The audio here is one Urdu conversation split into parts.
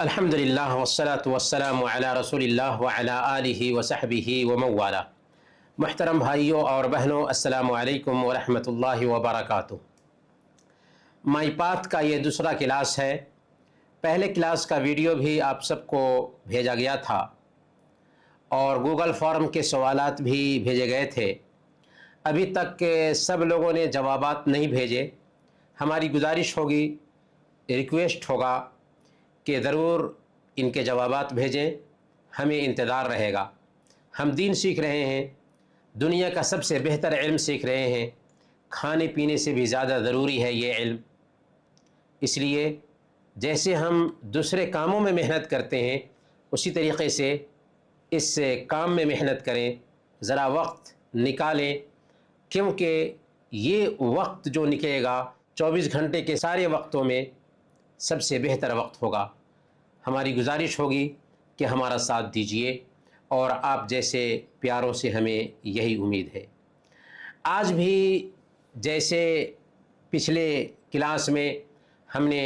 الحمدللہ والصلاة والسلام علی رسول اللہ وعلی آلہ وصحبہ ومن والہ۔ محترم بھائیوں اور بہنوں، السلام علیکم ورحمۃ اللہ وبرکاتہ۔ مائی پاتھ کا یہ دوسرا کلاس ہے۔ پہلے کلاس کا ویڈیو بھی آپ سب کو بھیجا گیا تھا اور گوگل فارم کے سوالات بھی بھیجے گئے تھے۔ ابھی تک سب لوگوں نے جوابات نہیں بھیجے۔ ہماری گزارش ہوگی، ریکویسٹ ہوگا کہ ضرور ان کے جوابات بھیجیں، ہمیں انتظار رہے گا۔ ہم دین سیکھ رہے ہیں، دنیا کا سب سے بہتر علم سیکھ رہے ہیں۔ کھانے پینے سے بھی زیادہ ضروری ہے یہ علم۔ اس لیے جیسے ہم دوسرے کاموں میں محنت کرتے ہیں، اسی طریقے سے اس کام میں محنت کریں، ذرا وقت نکالیں، کیونکہ یہ وقت جو نکلے گا 24 گھنٹے کے سارے وقتوں میں سب سے بہتر وقت ہوگا۔ ہماری گزارش ہوگی کہ ہمارا ساتھ دیجیے، اور آپ جیسے پیاروں سے ہمیں یہی امید ہے۔ آج بھی جیسے پچھلے کلاس میں ہم نے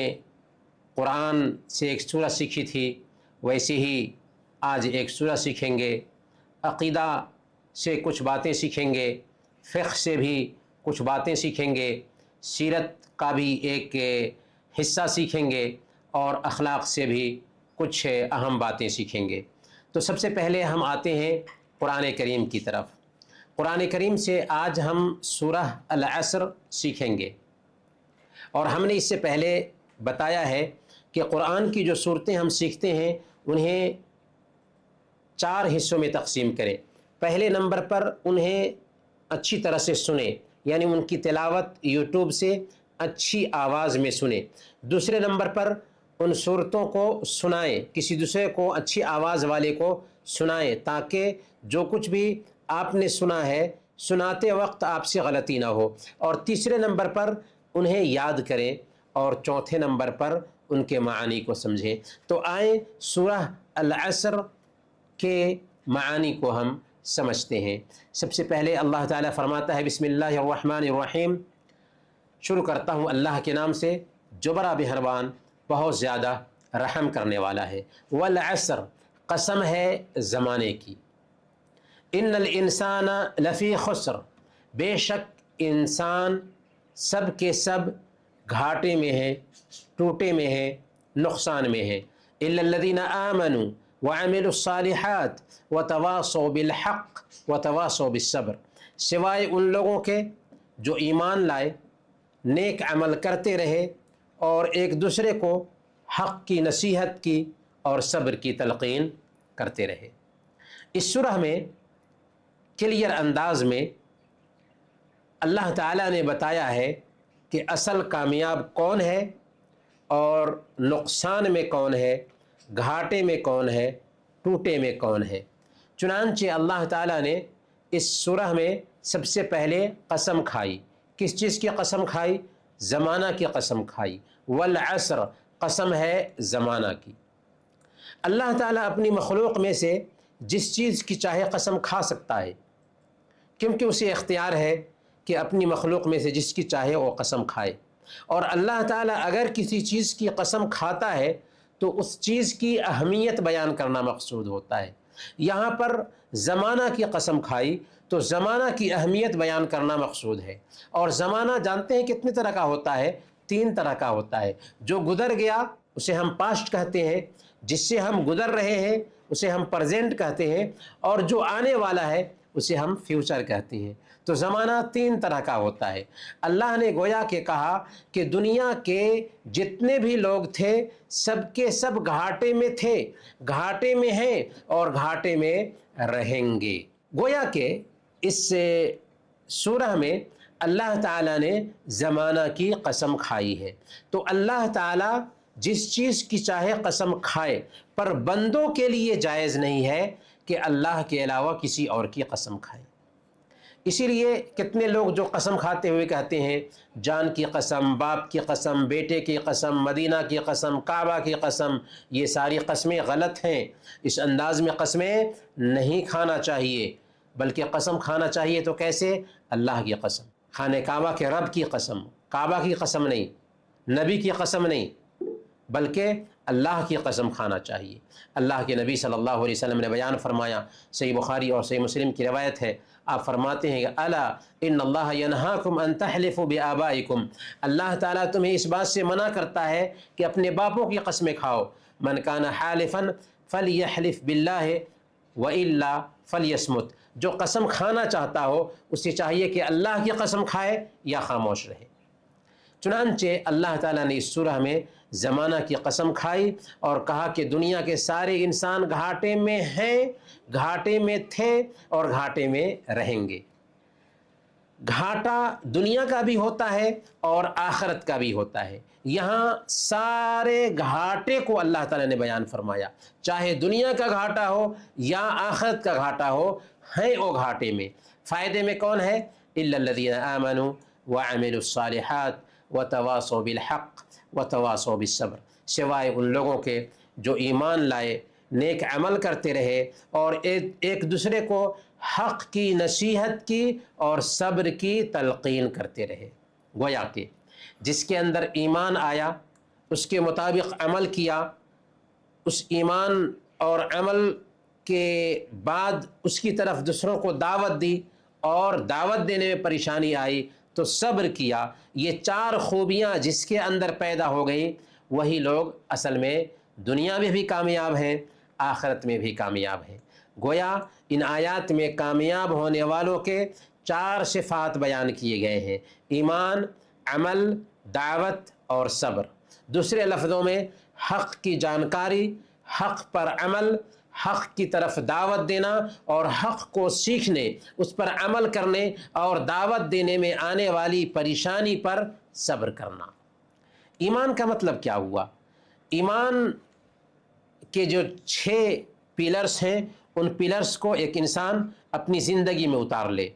قرآن سے ایک سورہ سیکھی تھی، ویسے ہی آج ایک سورہ سیکھیں گے۔ عقیدہ سے کچھ باتیں سیکھیں گے، فقہ سے بھی کچھ باتیں سیکھیں گے، سیرت کا بھی ایک حصہ سیکھیں گے، اور اخلاق سے بھی کچھ اہم باتیں سیکھیں گے۔ تو سب سے پہلے ہم آتے ہیں قرآن کریم کی طرف۔ قرآن کریم سے آج ہم سورہ العصر سیکھیں گے، اور ہم نے اس سے پہلے بتایا ہے کہ قرآن کی جو صورتیں ہم سیکھتے ہیں انہیں 4 حصوں میں تقسیم کریں۔ پہلے نمبر پر انہیں اچھی طرح سے سنیں، یعنی ان کی تلاوت یوٹیوب سے اچھی آواز میں سنیں۔ دوسرے نمبر پر ان صورتوں کو سنائیں، کسی دوسرے کو اچھی آواز والے کو سنائیں، تاکہ جو کچھ بھی آپ نے سنا ہے سناتے وقت آپ سے غلطی نہ ہو۔ اور تیسرے نمبر پر انہیں یاد کریں، اور چوتھے نمبر پر ان کے معانی کو سمجھیں۔ تو آئیں سورہ العصر کے معانی کو ہم سمجھتے ہیں۔ سب سے پہلے اللہ تعالیٰ فرماتا ہے، بسم اللہ الرحمن الرحیم، شروع کرتا ہوں اللہ کے نام سے جو بڑا مہربان بہت زیادہ رحم کرنے والا ہے۔ والعصر، قسم ہے زمانے کی۔ ان الانسان لفی خسر، بے شک انسان سب کے سب گھاٹے میں ہے، ٹوٹے میں ہے، نقصان میں ہے۔ الا الذین آمنوا وعملوا الصالحات وتواصوا بالحق وتواصوا بالصبر، سوائے ان لوگوں کے جو ایمان لائے، نیک عمل کرتے رہے، اور ایک دوسرے کو حق کی نصیحت کی اور صبر کی تلقین کرتے رہے۔ اس سورہ میں کلیئر انداز میں اللہ تعالیٰ نے بتایا ہے کہ اصل کامیاب کون ہے اور نقصان میں کون ہے، گھاٹے میں کون ہے، ٹوٹے میں کون ہے۔ چنانچہ اللہ تعالیٰ نے اس سورہ میں سب سے پہلے قسم کھائی۔ کس چیز کی قسم کھائی؟ زمانہ کی قسم کھائی۔ والعصر، قسم ہے زمانہ کی۔ اللہ تعالیٰ اپنی مخلوق میں سے جس چیز کی چاہے قسم کھا سکتا ہے، کیونکہ اسے اختیار ہے کہ اپنی مخلوق میں سے جس کی چاہے وہ قسم کھائے۔ اور اللہ تعالیٰ اگر کسی چیز کی قسم کھاتا ہے تو اس چیز کی اہمیت بیان کرنا مقصود ہوتا ہے۔ یہاں پر زمانہ کی قسم کھائی تو زمانہ کی اہمیت بیان کرنا مقصود ہے۔ اور زمانہ جانتے ہیں کتنے طرح کا ہوتا ہے؟ 3 طرح کا ہوتا ہے۔ جو گزر گیا اسے ہم پاسٹ کہتے ہیں، جس سے ہم گزر رہے ہیں اسے ہم پریزنٹ کہتے ہیں، اور جو آنے والا ہے اسے ہم فیوچر کہتے ہیں۔ تو زمانہ 3 طرح کا ہوتا ہے۔ اللہ نے گویا کہ کہا کہ دنیا کے جتنے بھی لوگ تھے سب کے سب گھاٹے میں تھے، گھاٹے میں ہیں، اور گھاٹے میں رہیں گے۔ گویا کہ اس سورہ میں اللہ تعالیٰ نے زمانہ کی قسم کھائی ہے۔ تو اللہ تعالیٰ جس چیز کی چاہے قسم کھائے، پر بندوں کے لیے جائز نہیں ہے کہ اللہ کے علاوہ کسی اور کی قسم کھائے۔ اسی لیے کتنے لوگ جو قسم کھاتے ہوئے کہتے ہیں جان کی قسم، باپ کی قسم، بیٹے کی قسم، مدینہ کی قسم، کعبہ کی قسم، یہ ساری قسمیں غلط ہیں۔ اس انداز میں قسمیں نہیں کھانا چاہیے، بلکہ قسم کھانا چاہیے تو کیسے؟ اللہ کی قسم، خانہ کعبہ کے رب کی قسم، کعبہ کی قسم نہیں، نبی کی قسم نہیں، بلکہ اللہ کی قسم کھانا چاہیے۔ اللہ کے نبی صلی اللہ علیہ وسلم نے بیان فرمایا، صحیح بخاری اور صحیح مسلم کی روایت ہے، آپ فرماتے ہیں کہ الا ان اللہ ینہاکم ان تحلفوا بآبائکم، اللہ تعالیٰ تمہیں اس بات سے منع کرتا ہے کہ اپنے باپوں کی قسمیں کھاؤ۔ من کان حالفا فلیحلف باللہ والا فلیصمت، جو قسم کھانا چاہتا ہو اسے چاہیے کہ اللہ کی قسم کھائے یا خاموش رہے۔ چنانچہ اللہ تعالیٰ نے اس سورہ میں زمانہ کی قسم کھائی اور کہا کہ دنیا کے سارے انسان گھاٹے میں ہیں، گھاٹے میں تھے اور گھاٹے میں رہیں گے۔ گھاٹا دنیا کا بھی ہوتا ہے اور آخرت کا بھی ہوتا ہے۔ یہاں سارے گھاٹے کو اللہ تعالیٰ نے بیان فرمایا، چاہے دنیا کا گھاٹا ہو یا آخرت کا گھاٹا ہو، ہیں وہ گھاٹے میں۔ فائدے میں کون ہے؟ الا الذین آمنوا وعملوا الصالحات وتواصوا بالحق وتواصوا بالصبر، سوائے ان لوگوں کے جو ایمان لائے، نیک عمل کرتے رہے اور ایک دوسرے کو حق کی نصیحت کی اور صبر کی تلقین کرتے رہے۔ گویا کہ جس کے اندر ایمان آیا، اس کے مطابق عمل کیا، اس ایمان اور عمل کے بعد اس کی طرف دوسروں کو دعوت دی اور دعوت دینے میں پریشانی آئی تو صبر کیا، یہ چار خوبیاں جس کے اندر پیدا ہو گئیں، وہی لوگ اصل میں دنیا میں بھی کامیاب ہیں، آخرت میں بھی کامیاب ہیں۔ گویا ان آیات میں کامیاب ہونے والوں کے چار صفات بیان کیے گئے ہیں: ایمان، عمل، دعوت اور صبر۔ دوسرے لفظوں میں حق کی جانکاری، حق پر عمل، حق کی طرف دعوت دینا اور حق کو سیکھنے، اس پر عمل کرنے اور دعوت دینے میں آنے والی پریشانی پر صبر کرنا۔ ایمان کا مطلب کیا ہوا؟ ایمان کے جو 6 پلرز ہیں، ان پلرز کو ایک انسان اپنی زندگی میں اتار لے۔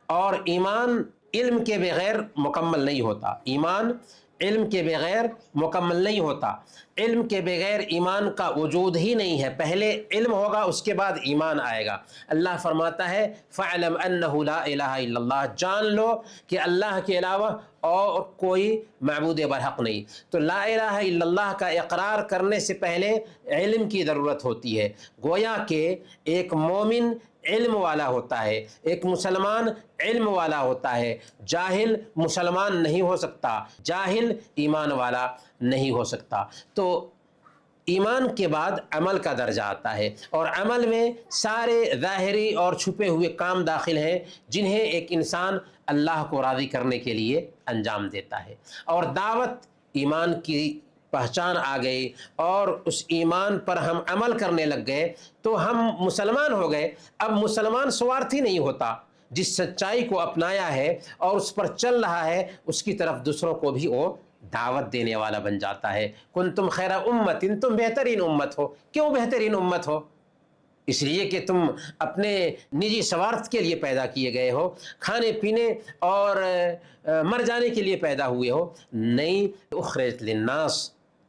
اور ایمان علم کے بغیر مکمل نہیں ہوتا، ایمان علم کے بغیر مکمل نہیں ہوتا، علم کے بغیر ایمان کا وجود ہی نہیں ہے۔ پہلے علم ہوگا، اس کے بعد ایمان آئے گا۔ اللہ فرماتا ہے فَاعْلَمْ أَنَّهُ لَا إِلَهَ إِلَّا اللَّهُ، جان لو کہ اللہ کے علاوہ اور کوئی معبود برحق نہیں۔ تو لا الہ الا اللہ کا اقرار کرنے سے پہلے علم کی ضرورت ہوتی ہے۔ گویا کہ ایک مومن علم والا ہوتا ہے، ایک مسلمان علم والا ہوتا ہے، جاہل مسلمان نہیں ہو سکتا، جاہل ایمان والا نہیں ہو سکتا۔ تو ایمان کے بعد عمل کا درجہ آتا ہے اور عمل میں سارے ظاہری اور چھپے ہوئے کام داخل ہیں جنہیں ایک انسان اللہ کو راضی کرنے کے لیے انجام دیتا ہے۔ اور دعوت، ایمان کی پہچان آ گئی اور اس ایمان پر ہم عمل کرنے لگ گئے تو ہم مسلمان ہو گئے۔ اب مسلمان سوارتھی نہیں ہوتا، جس سچائی کو اپنایا ہے اور اس پر چل رہا ہے اس کی طرف دوسروں کو بھی وہ دعوت دینے والا بن جاتا ہے۔ کنتم خیر امت، تم بہترین امت ہو۔ کیوں بہترین امت ہو؟ اس لیے کہ تم اپنے نجی سوارتھ کے لیے پیدا کیے گئے ہو، کھانے پینے اور مر جانے کے لیے پیدا ہوئے ہو؟ نہیں، اخرجت للناس،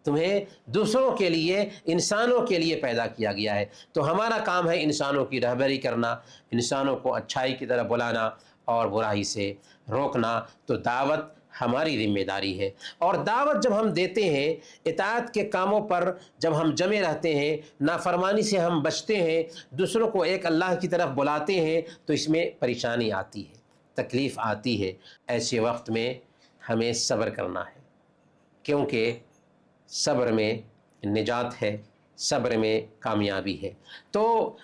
تمہیں دوسروں کے لیے، انسانوں کے لیے پیدا کیا گیا ہے۔ تو ہمارا کام ہے انسانوں کی رہبری کرنا، انسانوں کو اچھائی کی طرف بلانا اور برائی سے روکنا۔ تو دعوت ہماری ذمہ داری ہے، اور دعوت جب ہم دیتے ہیں، اطاعت کے کاموں پر جب ہم جمے رہتے ہیں، نافرمانی سے ہم بچتے ہیں، دوسروں کو ایک اللہ کی طرف بلاتے ہیں، تو اس میں پریشانی آتی ہے، تکلیف آتی ہے۔ ایسے وقت میں ہمیں صبر کرنا ہے، کیونکہ صبر میں نجات ہے، صبر میں کامیابی ہے۔ تو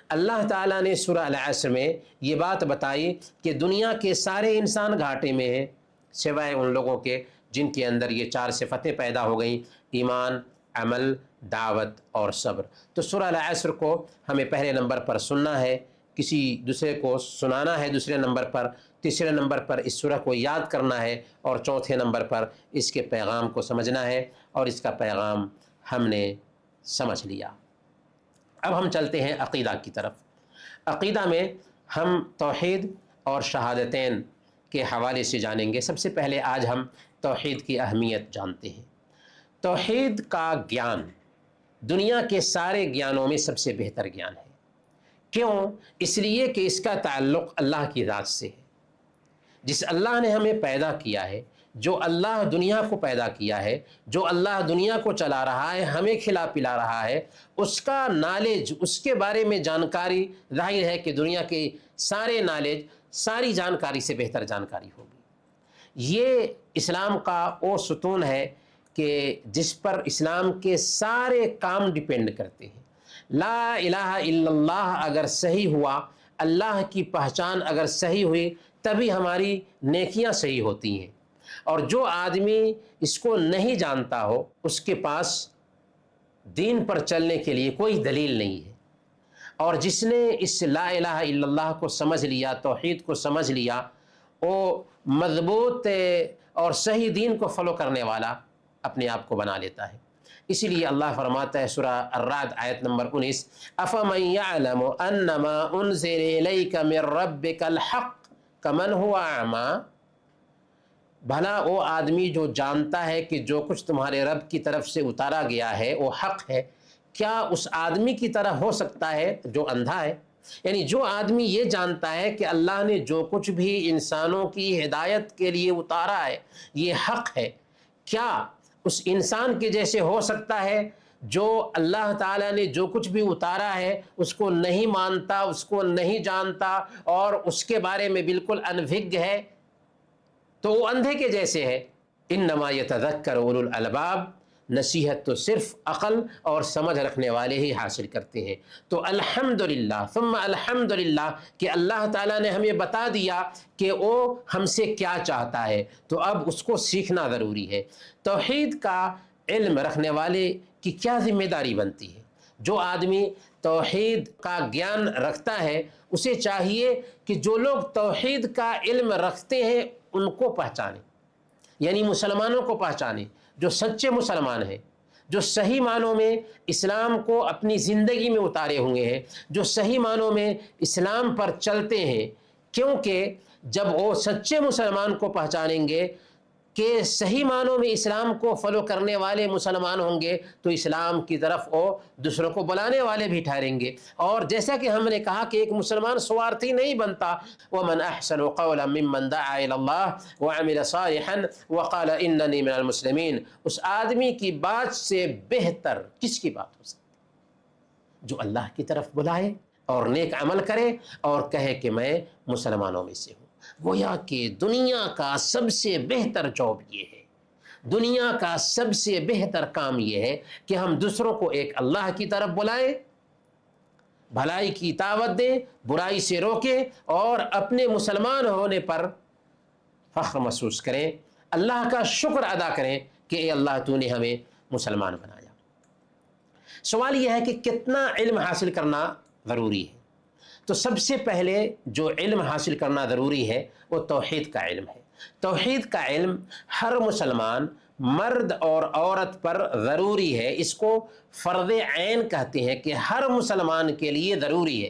اللہ تعالیٰ نے سورہ العصر میں یہ بات بتائی کہ دنیا کے سارے انسان گھاٹے میں ہیں سوائے ان لوگوں کے جن کے اندر یہ 4 صفتیں پیدا ہو گئیں: ایمان، عمل، دعوت اور صبر۔ تو سورہ العصر کو ہمیں پہلے نمبر پر سننا ہے، کسی دوسرے کو سنانا ہے دوسرے نمبر پر، تیسرے نمبر پر اس سورہ کو یاد کرنا ہے، اور چوتھے نمبر پر اس کے پیغام کو سمجھنا ہے، اور اس کا پیغام ہم نے سمجھ لیا۔ اب ہم چلتے ہیں عقیدہ کی طرف۔ عقیدہ میں ہم توحید اور شہادتین کے حوالے سے جانیں گے۔ سب سے پہلے آج ہم توحید کی اہمیت جانتے ہیں۔ توحید کا گیان دنیا کے سارے گیانوں میں سب سے بہتر گیان ہے۔ کیوں؟ اس لیے کہ اس کا تعلق اللہ کی ذات سے ہے۔ جس اللہ نے ہمیں پیدا کیا ہے، جو اللہ دنیا کو پیدا کیا ہے، جو اللہ دنیا کو چلا رہا ہے، ہمیں کھلا پلا رہا ہے، اس کا نالج، اس کے بارے میں جانکاری، ظاہر ہے کہ دنیا کے سارے نالج، ساری جانکاری سے بہتر جانکاری ہوگی۔ یہ اسلام کا وہ ستون ہے کہ جس پر اسلام کے سارے کام ڈیپینڈ کرتے ہیں۔ لا الہ الا اللہ اگر صحیح ہوا، اللہ کی پہچان اگر صحیح ہوئی، تبھی ہماری نیکیاں صحیح ہوتی ہیں۔ اور جو آدمی اس کو نہیں جانتا ہو، اس کے پاس دین پر چلنے کے لیے کوئی دلیل نہیں ہے۔ اور جس نے اس لا الہ الا اللہ کو سمجھ لیا، توحید کو سمجھ لیا، وہ مضبوط اور صحیح دین کو فالو کرنے والا اپنے آپ کو بنا لیتا ہے۔ اسی لیے اللہ فرماتا ہے سورہ الرعد آیت نمبر 19، أَفَمَن يَعْلَمُ أَنَّمَا أُنزِلَ إِلَيْكَ مِن رَّبِّكَ الْحَقُّ كَمَنْ هُوَ أَعْمَىٰ، بھلا وہ آدمی جو جانتا ہے کہ جو کچھ تمہارے رب کی طرف سے اتارا گیا ہے وہ حق ہے، کیا اس آدمی کی طرح ہو سکتا ہے جو اندھا ہے؟ یعنی جو آدمی یہ جانتا ہے کہ اللہ نے جو کچھ بھی انسانوں کی ہدایت کے لیے اتارا ہے یہ حق ہے، کیا اس انسان کے جیسے ہو سکتا ہے جو اللہ تعالیٰ نے جو کچھ بھی اتارا ہے اس کو نہیں مانتا، اس کو نہیں جانتا اور اس کے بارے میں بالکل انبھگ ہے؟ تو وہ اندھے کے جیسے ہے۔ انما یتذکر اولو الالباب، نصیحت تو صرف عقل اور سمجھ رکھنے والے ہی حاصل کرتے ہیں۔ تو الحمدللہ ثم الحمدللہ کہ اللہ تعالیٰ نے ہمیں بتا دیا کہ وہ ہم سے کیا چاہتا ہے، تو اب اس کو سیکھنا ضروری ہے۔ توحید کا علم رکھنے والے کی کیا ذمہ داری بنتی ہے؟ جو آدمی توحید کا گیان رکھتا ہے اسے چاہیے کہ جو لوگ توحید کا علم رکھتے ہیں ان کو پہچانے، یعنی مسلمانوں کو پہچانے، جو سچے مسلمان ہیں، جو صحیح معنوں میں اسلام کو اپنی زندگی میں اتارے ہوئے ہیں، جو صحیح معنوں میں اسلام پر چلتے ہیں۔ کیونکہ جب وہ سچے مسلمان کو پہچانیں گے کہ صحیح معنوں میں اسلام کو فالو کرنے والے مسلمان ہوں گے، تو اسلام کی طرف وہ دوسروں کو بلانے والے بھی ٹھہریں گے۔ اور جیسا کہ ہم نے کہا کہ ایک مسلمان سوارتھی نہیں بنتا، وَمَنْ أَحْسَنُ قَوْلًا مِّمَّنْ دَعَا إِلَى اللَّهِ وَعَمِلَ صَالِحًا وَقَالَ إِنَّنِي مِنَ الْمُسْلِمِينَ، اس آدمی کی بات سے بہتر کس کی بات ہو سکتی؟ جو اللہ کی طرف بلائے اور نیک عمل کرے اور کہے کہ میں مسلمانوں میں سے ہوں۔ گویا کہ دنیا کا سب سے بہتر جاب یہ ہے، دنیا کا سب سے بہتر کام یہ ہے کہ ہم دوسروں کو ایک اللہ کی طرف بلائیں، بھلائی کی دعوت دیں، برائی سے روکیں اور اپنے مسلمان ہونے پر فخر محسوس کریں، اللہ کا شکر ادا کریں کہ اے اللہ تو نے ہمیں مسلمان بنایا۔ سوال یہ ہے کہ کتنا علم حاصل کرنا ضروری ہے؟ تو سب سے پہلے جو علم حاصل کرنا ضروری ہے وہ توحید کا علم ہے۔ توحید کا علم ہر مسلمان مرد اور عورت پر ضروری ہے، اس کو فرض عین کہتے ہیں کہ ہر مسلمان کے لیے ضروری ہے۔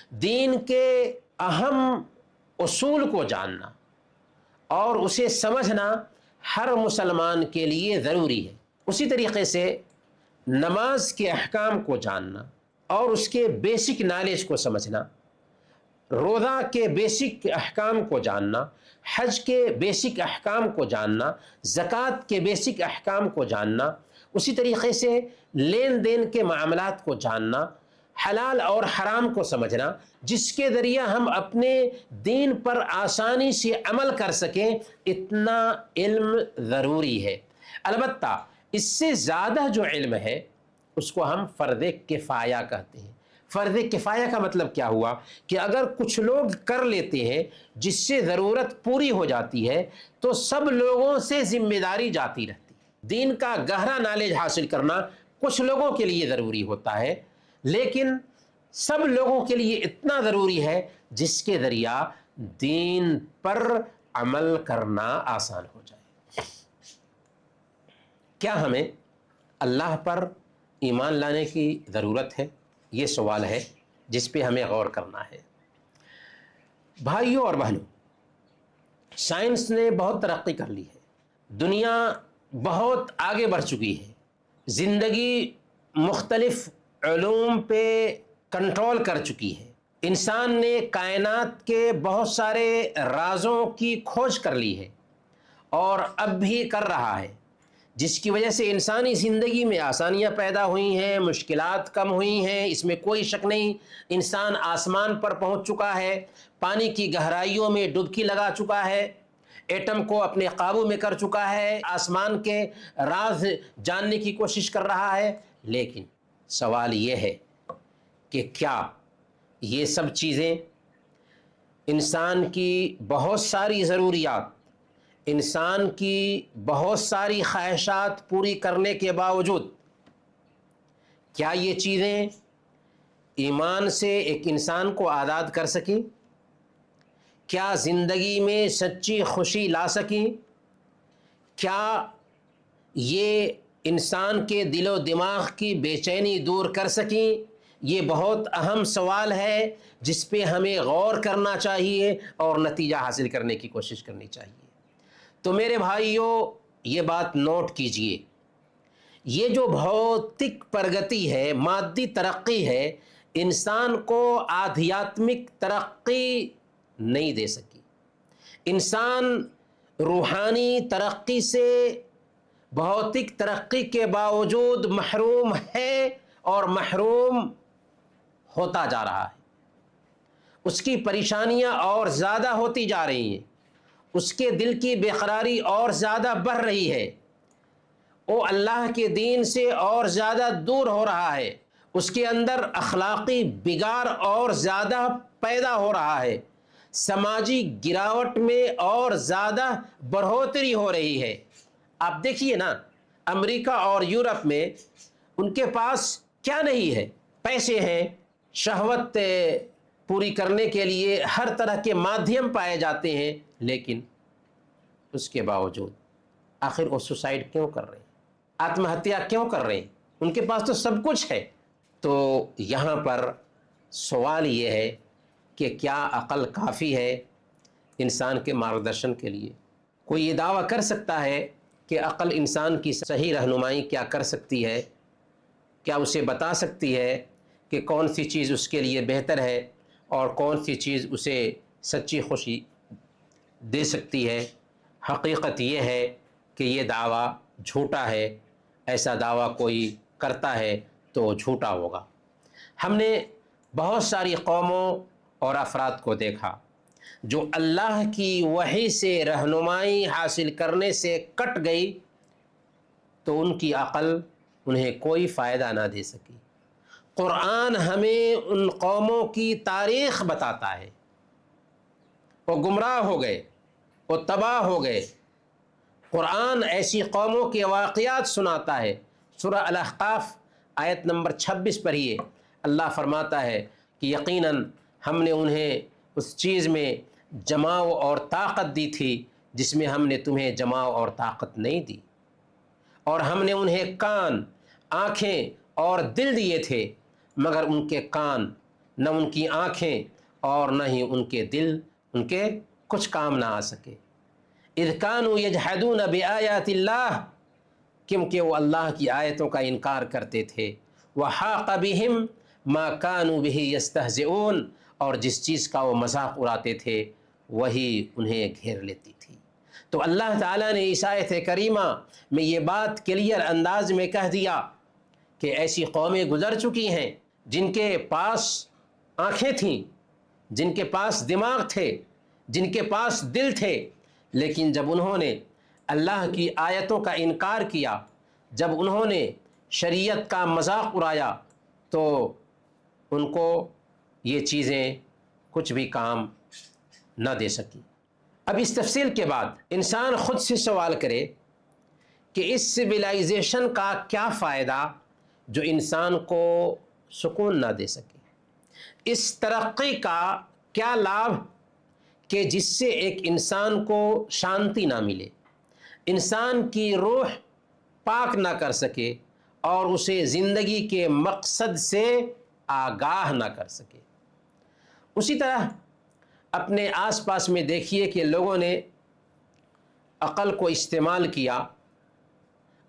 دین کے اہم اصول کو جاننا اور اسے سمجھنا ہر مسلمان کے لیے ضروری ہے۔ اسی طریقے سے نماز کے احکام کو جاننا اور اس کے بیسک نالج کو سمجھنا، روزہ کے بیسک احکام کو جاننا، حج کے بیسک احکام کو جاننا، زکوٰۃ کے بیسک احکام کو جاننا، اسی طریقے سے لین دین کے معاملات کو جاننا، حلال اور حرام کو سمجھنا، جس کے ذریعہ ہم اپنے دین پر آسانی سے عمل کر سکیں، اتنا علم ضروری ہے۔ البتہ اس سے زیادہ جو علم ہے اس کو ہم فرض کفایہ کہتے ہیں۔ فرض کفایہ کا مطلب کیا ہوا کہ اگر کچھ لوگ کر لیتے ہیں جس سے ضرورت پوری ہو جاتی ہے تو سب لوگوں سے ذمہ داری جاتی رہتی ہے۔ دین کا گہرا نالج حاصل کرنا کچھ لوگوں کے لیے ضروری ہوتا ہے، لیکن سب لوگوں کے لیے اتنا ضروری ہے جس کے ذریعہ دین پر عمل کرنا آسان ہو جائے۔ کیا ہمیں اللہ پر ایمان لانے کی ضرورت ہے؟ یہ سوال ہے جس پہ ہمیں غور کرنا ہے۔ بھائیوں اور بہنوں، سائنس نے بہت ترقی کر لی ہے، دنیا بہت آگے بڑھ چکی ہے، زندگی مختلف علوم پہ کنٹرول کر چکی ہے، انسان نے کائنات کے بہت سارے رازوں کی کھوج کر لی ہے، اور اب بھی کر رہا ہے، جس کی وجہ سے انسانی زندگی میں آسانیاں پیدا ہوئی ہیں، مشکلات کم ہوئی ہیں، اس میں کوئی شک نہیں۔ انسان آسمان پر پہنچ چکا ہے، پانی کی گہرائیوں میں ڈبکی لگا چکا ہے، ایٹم کو اپنے قابو میں کر چکا ہے، آسمان کے راز جاننے کی کوشش کر رہا ہے۔ لیکن سوال یہ ہے کہ کیا یہ سب چیزیں انسان کی بہت ساری ضروریات، انسان کی بہت ساری خواہشات پوری کرنے کے باوجود، کیا یہ چیزیں ایمان سے ایک انسان کو آزاد کر سکیں؟ کیا زندگی میں سچی خوشی لا سکیں؟ کیا یہ انسان کے دل و دماغ کی بے چینی دور کر سکیں؟ یہ بہت اہم سوال ہے جس پہ ہمیں غور کرنا چاہیے اور نتیجہ حاصل کرنے کی کوشش کرنی چاہیے۔ تو میرے بھائیوں، یہ بات نوٹ کیجئے، یہ جو بھوتک پرگتی ہے، مادی ترقی ہے، انسان کو آدھیاتمک ترقی نہیں دے سکی۔ انسان روحانی ترقی سے بھوتک ترقی کے باوجود محروم ہے اور محروم ہوتا جا رہا ہے۔ اس کی پریشانیاں اور زیادہ ہوتی جا رہی ہیں، اس کے دل کی بے قراری اور زیادہ بڑھ رہی ہے، وہ اللہ کے دین سے اور زیادہ دور ہو رہا ہے، اس کے اندر اخلاقی بگاڑ اور زیادہ پیدا ہو رہا ہے، سماجی گراوٹ میں اور زیادہ بڑھوتری ہو رہی ہے۔ آپ دیکھیے نا، امریکہ اور یورپ میں ان کے پاس کیا نہیں ہے؟ پیسے ہیں، شہوت پوری کرنے کے لیے ہر طرح کے مادھیم پائے جاتے ہیں، لیکن اس کے باوجود آخر وہ سوسائڈ کیوں کر رہے ہیں؟ آتم ہتیا کیوں کر رہے ہیں؟ ان کے پاس تو سب کچھ ہے۔ تو یہاں پر سوال یہ ہے کہ کیا عقل کافی ہے انسان کے مارگدرشن کے لیے؟ کوئی یہ دعویٰ کر سکتا ہے کہ عقل انسان کی صحیح رہنمائی کیا کر سکتی ہے؟ کیا اسے بتا سکتی ہے کہ کون سی چیز اس کے لیے بہتر ہے اور کون سی چیز اسے سچی خوشی دے سکتی ہے؟ حقیقت یہ ہے کہ یہ دعویٰ جھوٹا ہے۔ ایسا دعویٰ کوئی کرتا ہے تو جھوٹا ہوگا۔ ہم نے بہت ساری قوموں اور افراد کو دیکھا جو اللہ کی وحی سے رہنمائی حاصل کرنے سے کٹ گئی تو ان کی عقل انہیں کوئی فائدہ نہ دے سکی۔ قرآن ہمیں ان قوموں کی تاریخ بتاتا ہے، وہ گمراہ ہو گئے، وہ تباہ ہو گئے۔ قرآن ایسی قوموں کے واقعات سناتا ہے۔ سورہ الاحقاف آیت نمبر 26 پڑھیے، اللہ فرماتا ہے کہ یقیناً ہم نے انہیں اس چیز میں جماؤ اور طاقت دی تھی جس میں ہم نے تمہیں جماؤ اور طاقت نہیں دی، اور ہم نے انہیں کان، آنکھیں اور دل دیے تھے، مگر ان کے کان، نہ ان کی آنکھیں اور نہ ہی ان کے دل ان کے کچھ کام نہ آ سکے۔ اذ کانوا یجحدون بآیات اللہ، کیونکہ وہ اللہ کی آیتوں کا انکار کرتے تھے۔ وحاق بہم ما کانوا بہ یستہزئون، اور جس چیز کا وہ مذاق اڑاتے تھے وہی انہیں گھیر لیتی تھی۔ تو اللہ تعالیٰ نے اس آیت کریمہ میں یہ بات کلیئر انداز میں کہہ دیا کہ ایسی قومیں گزر چکی ہیں جن کے پاس آنکھیں تھیں، جن کے پاس دماغ تھے، جن کے پاس دل تھے، لیکن جب انہوں نے اللہ کی آیتوں کا انکار کیا، جب انہوں نے شریعت کا مذاق اڑایا، تو ان کو یہ چیزیں کچھ بھی کام نہ دے سکی۔ اب اس تفصیل کے بعد انسان خود سے سوال کرے کہ اس سویلائزیشن کا کیا فائدہ جو انسان کو سکون نہ دے سکے؟ اس ترقی کا کیا لابھ کہ جس سے ایک انسان کو شانتی نہ ملے، انسان کی روح پاک نہ کر سکے اور اسے زندگی کے مقصد سے آگاہ نہ کر سکے؟ اسی طرح اپنے آس پاس میں دیکھیے کہ لوگوں نے عقل کو استعمال کیا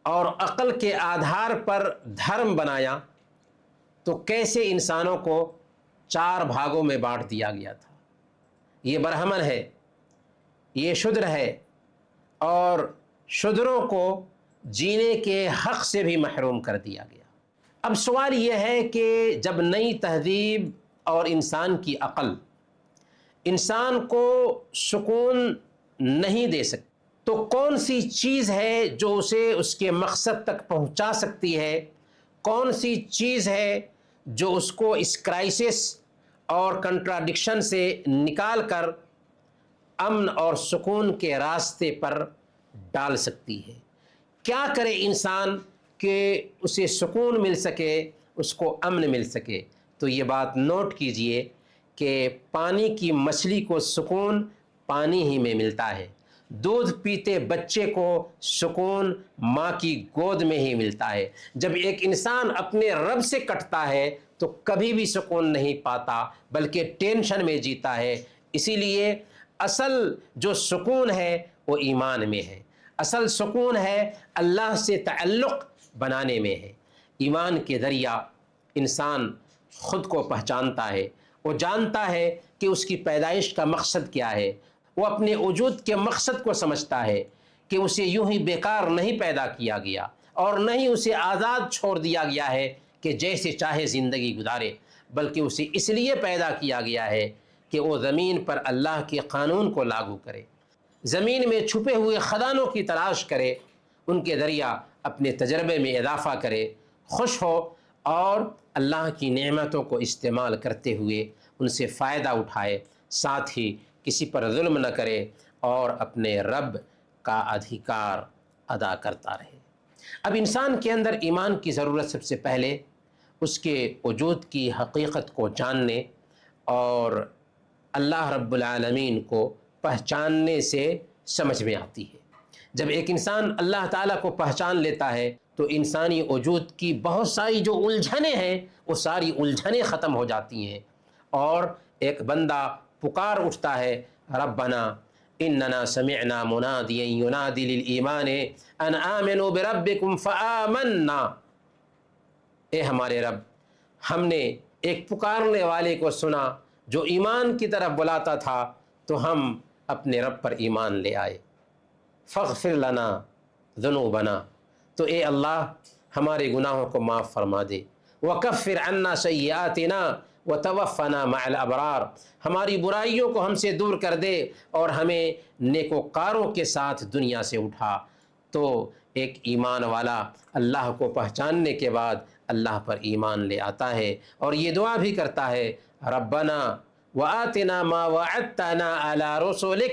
اور عقل کے آدھار پر دھرم بنایا، تو کیسے انسانوں کو 4 بھاگوں میں بانٹ دیا گیا تھا۔ یہ برہمن ہے، یہ شودر ہے، اور شودروں کو جینے کے حق سے بھی محروم کر دیا گیا۔ اب سوال یہ ہے کہ جب نئی تہذیب اور انسان کی عقل انسان کو سکون نہیں دے سکتی، تو کون سی چیز ہے جو اسے اس کے مقصد تک پہنچا سکتی ہے؟ کون سی چیز ہے جو اس کو اس کرائسس اور کنٹراڈکشن سے نکال کر امن اور سکون کے راستے پر ڈال سکتی ہے؟ کیا کرے انسان کہ اسے سکون مل سکے، اس کو امن مل سکے؟ تو یہ بات نوٹ کیجئے کہ پانی کی مچھلی کو سکون پانی ہی میں ملتا ہے، دودھ پیتے بچے کو سکون ماں کی گود میں ہی ملتا ہے۔ جب ایک انسان اپنے رب سے کٹتا ہے تو کبھی بھی سکون نہیں پاتا، بلکہ ٹینشن میں جیتا ہے۔ اسی لیے اصل جو سکون ہے وہ ایمان میں ہے، اصل سکون ہے اللہ سے تعلق بنانے میں ہے۔ ایمان کے ذریعہ انسان خود کو پہچانتا ہے، وہ جانتا ہے کہ اس کی پیدائش کا مقصد کیا ہے، وہ اپنے وجود کے مقصد کو سمجھتا ہے کہ اسے یوں ہی بیکار نہیں پیدا کیا گیا اور نہ ہی اسے آزاد چھوڑ دیا گیا ہے کہ جیسے چاہے زندگی گزارے، بلکہ اسے اس لیے پیدا کیا گیا ہے کہ وہ زمین پر اللہ کے قانون کو لاگو کرے، زمین میں چھپے ہوئے خزانوں کی تلاش کرے، ان کے ذریعہ اپنے تجربے میں اضافہ کرے، خوش ہو اور اللہ کی نعمتوں کو استعمال کرتے ہوئے ان سے فائدہ اٹھائے، ساتھ ہی کسی پر ظلم نہ کرے اور اپنے رب کا ادھیکار ادا کرتا رہے۔ اب انسان کے اندر ایمان کی ضرورت سب سے پہلے اس کے وجود کی حقیقت کو جاننے اور اللہ رب العالمین کو پہچاننے سے سمجھ میں آتی ہے۔ جب ایک انسان اللہ تعالیٰ کو پہچان لیتا ہے تو انسانی وجود کی بہت ساری جو الجھنیں ہیں وہ ساری الجھنیں ختم ہو جاتی ہیں، اور ایک بندہ پکار اٹھتا ہے، ربنا اننا سمعنا منادیا ینادی للایمان ان آمنوا بربکم فآمنا، اے ہمارے رب، ہم نے ایک پکارنے والے کو سنا جو ایمان کی طرف بلاتا تھا تو ہم اپنے رب پر ایمان لے آئے۔ فاغفر لنا ذنوبنا، تو اے اللہ ہمارے گناہوں کو معاف فرما دے، وکفر عنا سیئاتنا وتوفنا مع الابرار، ہماری برائیوں کو ہم سے دور کر دے اور ہمیں نیکوکاروں کے ساتھ دنیا سے اٹھا۔ تو ایک ایمان والا اللہ کو پہچاننے کے بعد اللہ پر ایمان لے آتا ہے اور یہ دعا بھی کرتا ہے، ربنا وآتنا ما وعدتنا على رسلک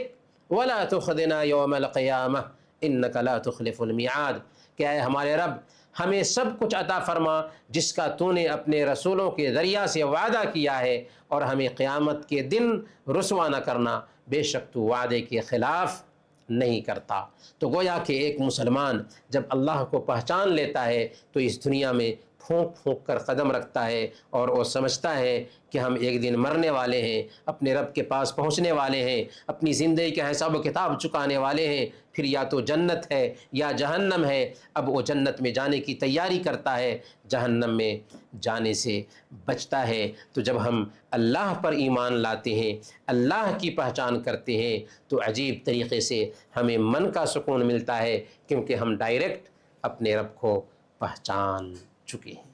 ولا تخزنا یوم القیامہ انک لا تخلف المیعاد، کہ اے ہمارے رب ہمیں سب کچھ عطا فرما جس کا تو نے اپنے رسولوں کے ذریعہ سے وعدہ کیا ہے، اور ہمیں قیامت کے دن رسوا نہ کرنا، بے شک تو وعدے کے خلاف نہیں کرتا۔ تو گویا کہ ایک مسلمان جب اللہ کو پہچان لیتا ہے تو اس دنیا میں پھونک پھونک کر قدم رکھتا ہے اور وہ سمجھتا ہے کہ ہم ایک دن مرنے والے ہیں، اپنے رب کے پاس پہنچنے والے ہیں، اپنی زندگی کا حساب و کتاب چکانے والے ہیں، پھر یا تو جنت ہے یا جہنم ہے۔ اب وہ جنت میں جانے کی تیاری کرتا ہے، جہنم میں جانے سے بچتا ہے۔ تو جب ہم اللہ پر ایمان لاتے ہیں، اللہ کی پہچان کرتے ہیں، تو عجیب طریقے سے ہمیں من کا سکون ملتا ہے، کیونکہ ہم ڈائریکٹ اپنے رب کو پہچان چکے ہیں۔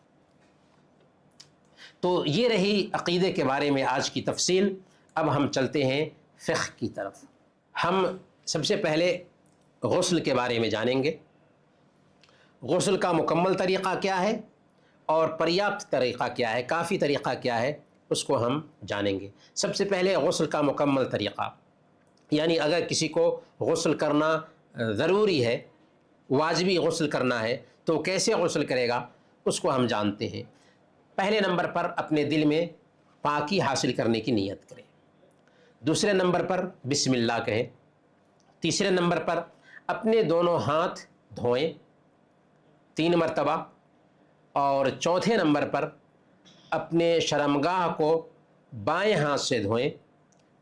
تو یہ رہی عقیدے کے بارے میں آج کی تفصیل۔ اب ہم چلتے ہیں فقہ کی طرف۔ ہم سب سے پہلے غسل کے بارے میں جانیں گے، غسل کا مکمل طریقہ کیا ہے اور پریاپت طریقہ کیا ہے، کافی طریقہ کیا ہے، اس کو ہم جانیں گے۔ سب سے پہلے غسل کا مکمل طریقہ، یعنی اگر کسی کو غسل کرنا ضروری ہے، واجبی غسل کرنا ہے، تو کیسے غسل کرے گا اس کو ہم جانتے ہیں۔ پہلے نمبر پر اپنے دل میں پاکی حاصل کرنے کی نیت کریں، دوسرے نمبر پر بسم اللہ کہیں، تیسرے نمبر پر اپنے دونوں ہاتھ دھوئیں 3 مرتبہ، اور چوتھے نمبر پر اپنے شرمگاہ کو بائیں ہاتھ سے دھوئیں،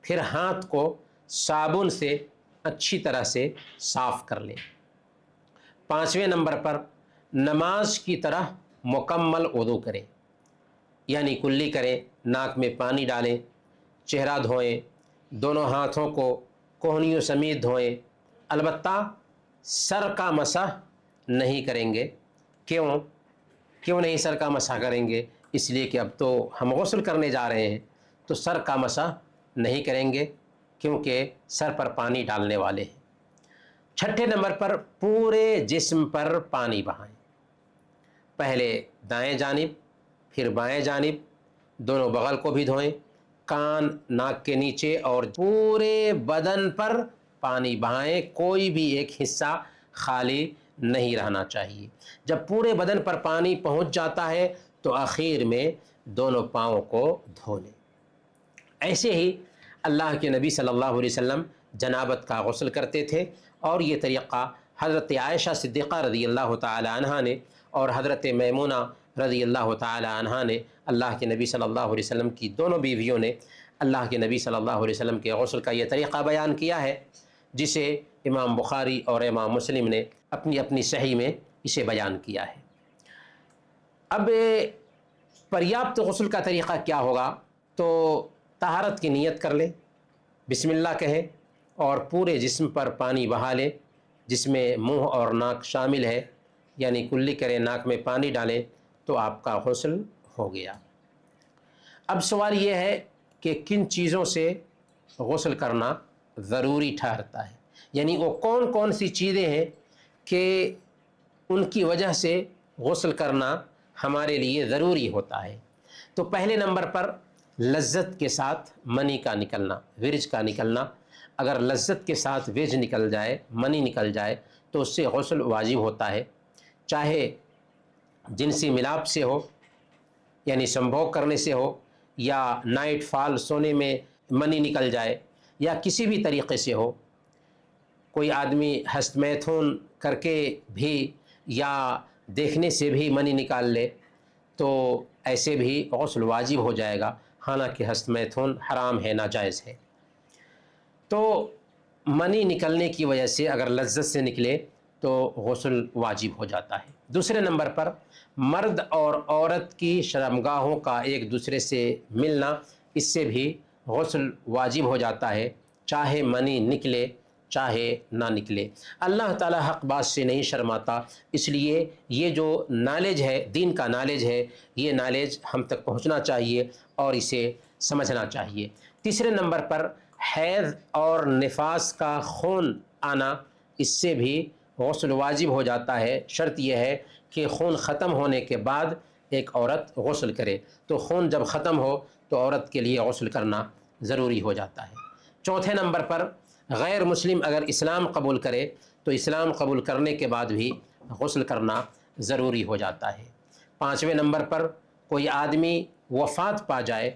پھر ہاتھ کو صابن سے اچھی طرح سے صاف کر لیں۔ 5ویں نمبر پر نماز کی طرح مکمل وضو کریں، یعنی کلی کریں، ناک میں پانی ڈالیں، چہرہ دھوئیں، دونوں ہاتھوں کو کوہنیوں سمیت دھوئیں، البتہ سر کا مسح نہیں کریں گے۔ کیوں نہیں سر کا مسح کریں گے؟ اس لیے کہ اب تو ہم غسل کرنے جا رہے ہیں، تو سر کا مسح نہیں کریں گے کیونکہ سر پر پانی ڈالنے والے ہیں۔ چھٹے نمبر پر پورے جسم پر پانی بہائیں، پہلے دائیں جانب پھر بائیں جانب، دونوں بغل کو بھی دھوئیں، کان ناک کے نیچے اور پورے بدن پر پانی بہائیں، کوئی بھی ایک حصہ خالی نہیں رہنا چاہیے۔ جب پورے بدن پر پانی پہنچ جاتا ہے تو آخر میں دونوں پاؤں کو دھو لیں۔ ایسے ہی اللہ کے نبی صلی اللہ علیہ وسلم جنابت کا غسل کرتے تھے، اور یہ طریقہ حضرت عائشہ صدیقہ رضی اللہ تعالی عنہا نے اور حضرت میمونہ رضی اللہ تعالی عنہا نے، اللہ کے نبی صلی اللہ علیہ وسلم کی دونوں بیویوں نے اللہ کے نبی صلی اللہ علیہ وسلم کے غسل کا یہ طریقہ بیان کیا ہے، جسے امام بخاری اور امام مسلم نے اپنی اپنی صحیح میں اسے بیان کیا ہے۔ اب پریاپت غسل کا طریقہ کیا ہوگا؟ تو طہارت کی نیت کر لیں، بسم اللہ کہیں اور پورے جسم پر پانی بہا لیں، جس میں منہ اور ناک شامل ہے، یعنی کلی کریں، ناک میں پانی ڈالیں تو آپ کا غسل ہو گیا۔ اب سوال یہ ہے کہ کن چیزوں سے غسل کرنا ضروری ٹھہرتا ہے، یعنی وہ کون کون سی چیزیں ہیں کہ ان کی وجہ سے غسل کرنا ہمارے لیے ضروری ہوتا ہے۔ تو پہلے نمبر پر لذت کے ساتھ منی کا نکلنا، ورج کا نکلنا۔ اگر لذت کے ساتھ ورج نکل جائے، منی نکل جائے، تو اس سے غسل واجب ہوتا ہے، چاہے جنسی ملاپ سے ہو، یعنی سنبھوگ کرنے سے ہو، یا نائٹ فال سونے میں منی نکل جائے، یا کسی بھی طریقے سے ہو۔ کوئی آدمی ہست میتھون کر کے بھی یا دیکھنے سے بھی منی نکال لے تو ایسے بھی غسل واجب ہو جائے گا، حالانکہ ہست میتھون حرام ہے، ناجائز ہے۔ تو منی نکلنے کی وجہ سے اگر لذت سے نکلے تو غسل واجب ہو جاتا ہے۔ دوسرے نمبر پر مرد اور عورت کی شرمگاہوں کا ایک دوسرے سے ملنا، اس سے بھی غسل واجب ہو جاتا ہے، چاہے منی نکلے چاہے نہ نکلے۔ اللہ تعالیٰ حق بات سے نہیں شرماتا، اس لیے یہ جو نالج ہے، دین کا نالج ہے، یہ نالج ہم تک پہنچنا چاہیے اور اسے سمجھنا چاہیے۔ تیسرے نمبر پر حیض اور نفاس کا خون آنا، اس سے بھی غسل واجب ہو جاتا ہے۔ شرط یہ ہے کہ خون ختم ہونے کے بعد ایک عورت غسل کرے، تو خون جب ختم ہو تو عورت کے لیے غسل کرنا ضروری ہو جاتا ہے۔ چوتھے نمبر پر غیر مسلم اگر اسلام قبول کرے تو اسلام قبول کرنے کے بعد بھی غسل کرنا ضروری ہو جاتا ہے۔ پانچویں نمبر پر کوئی آدمی وفات پا جائے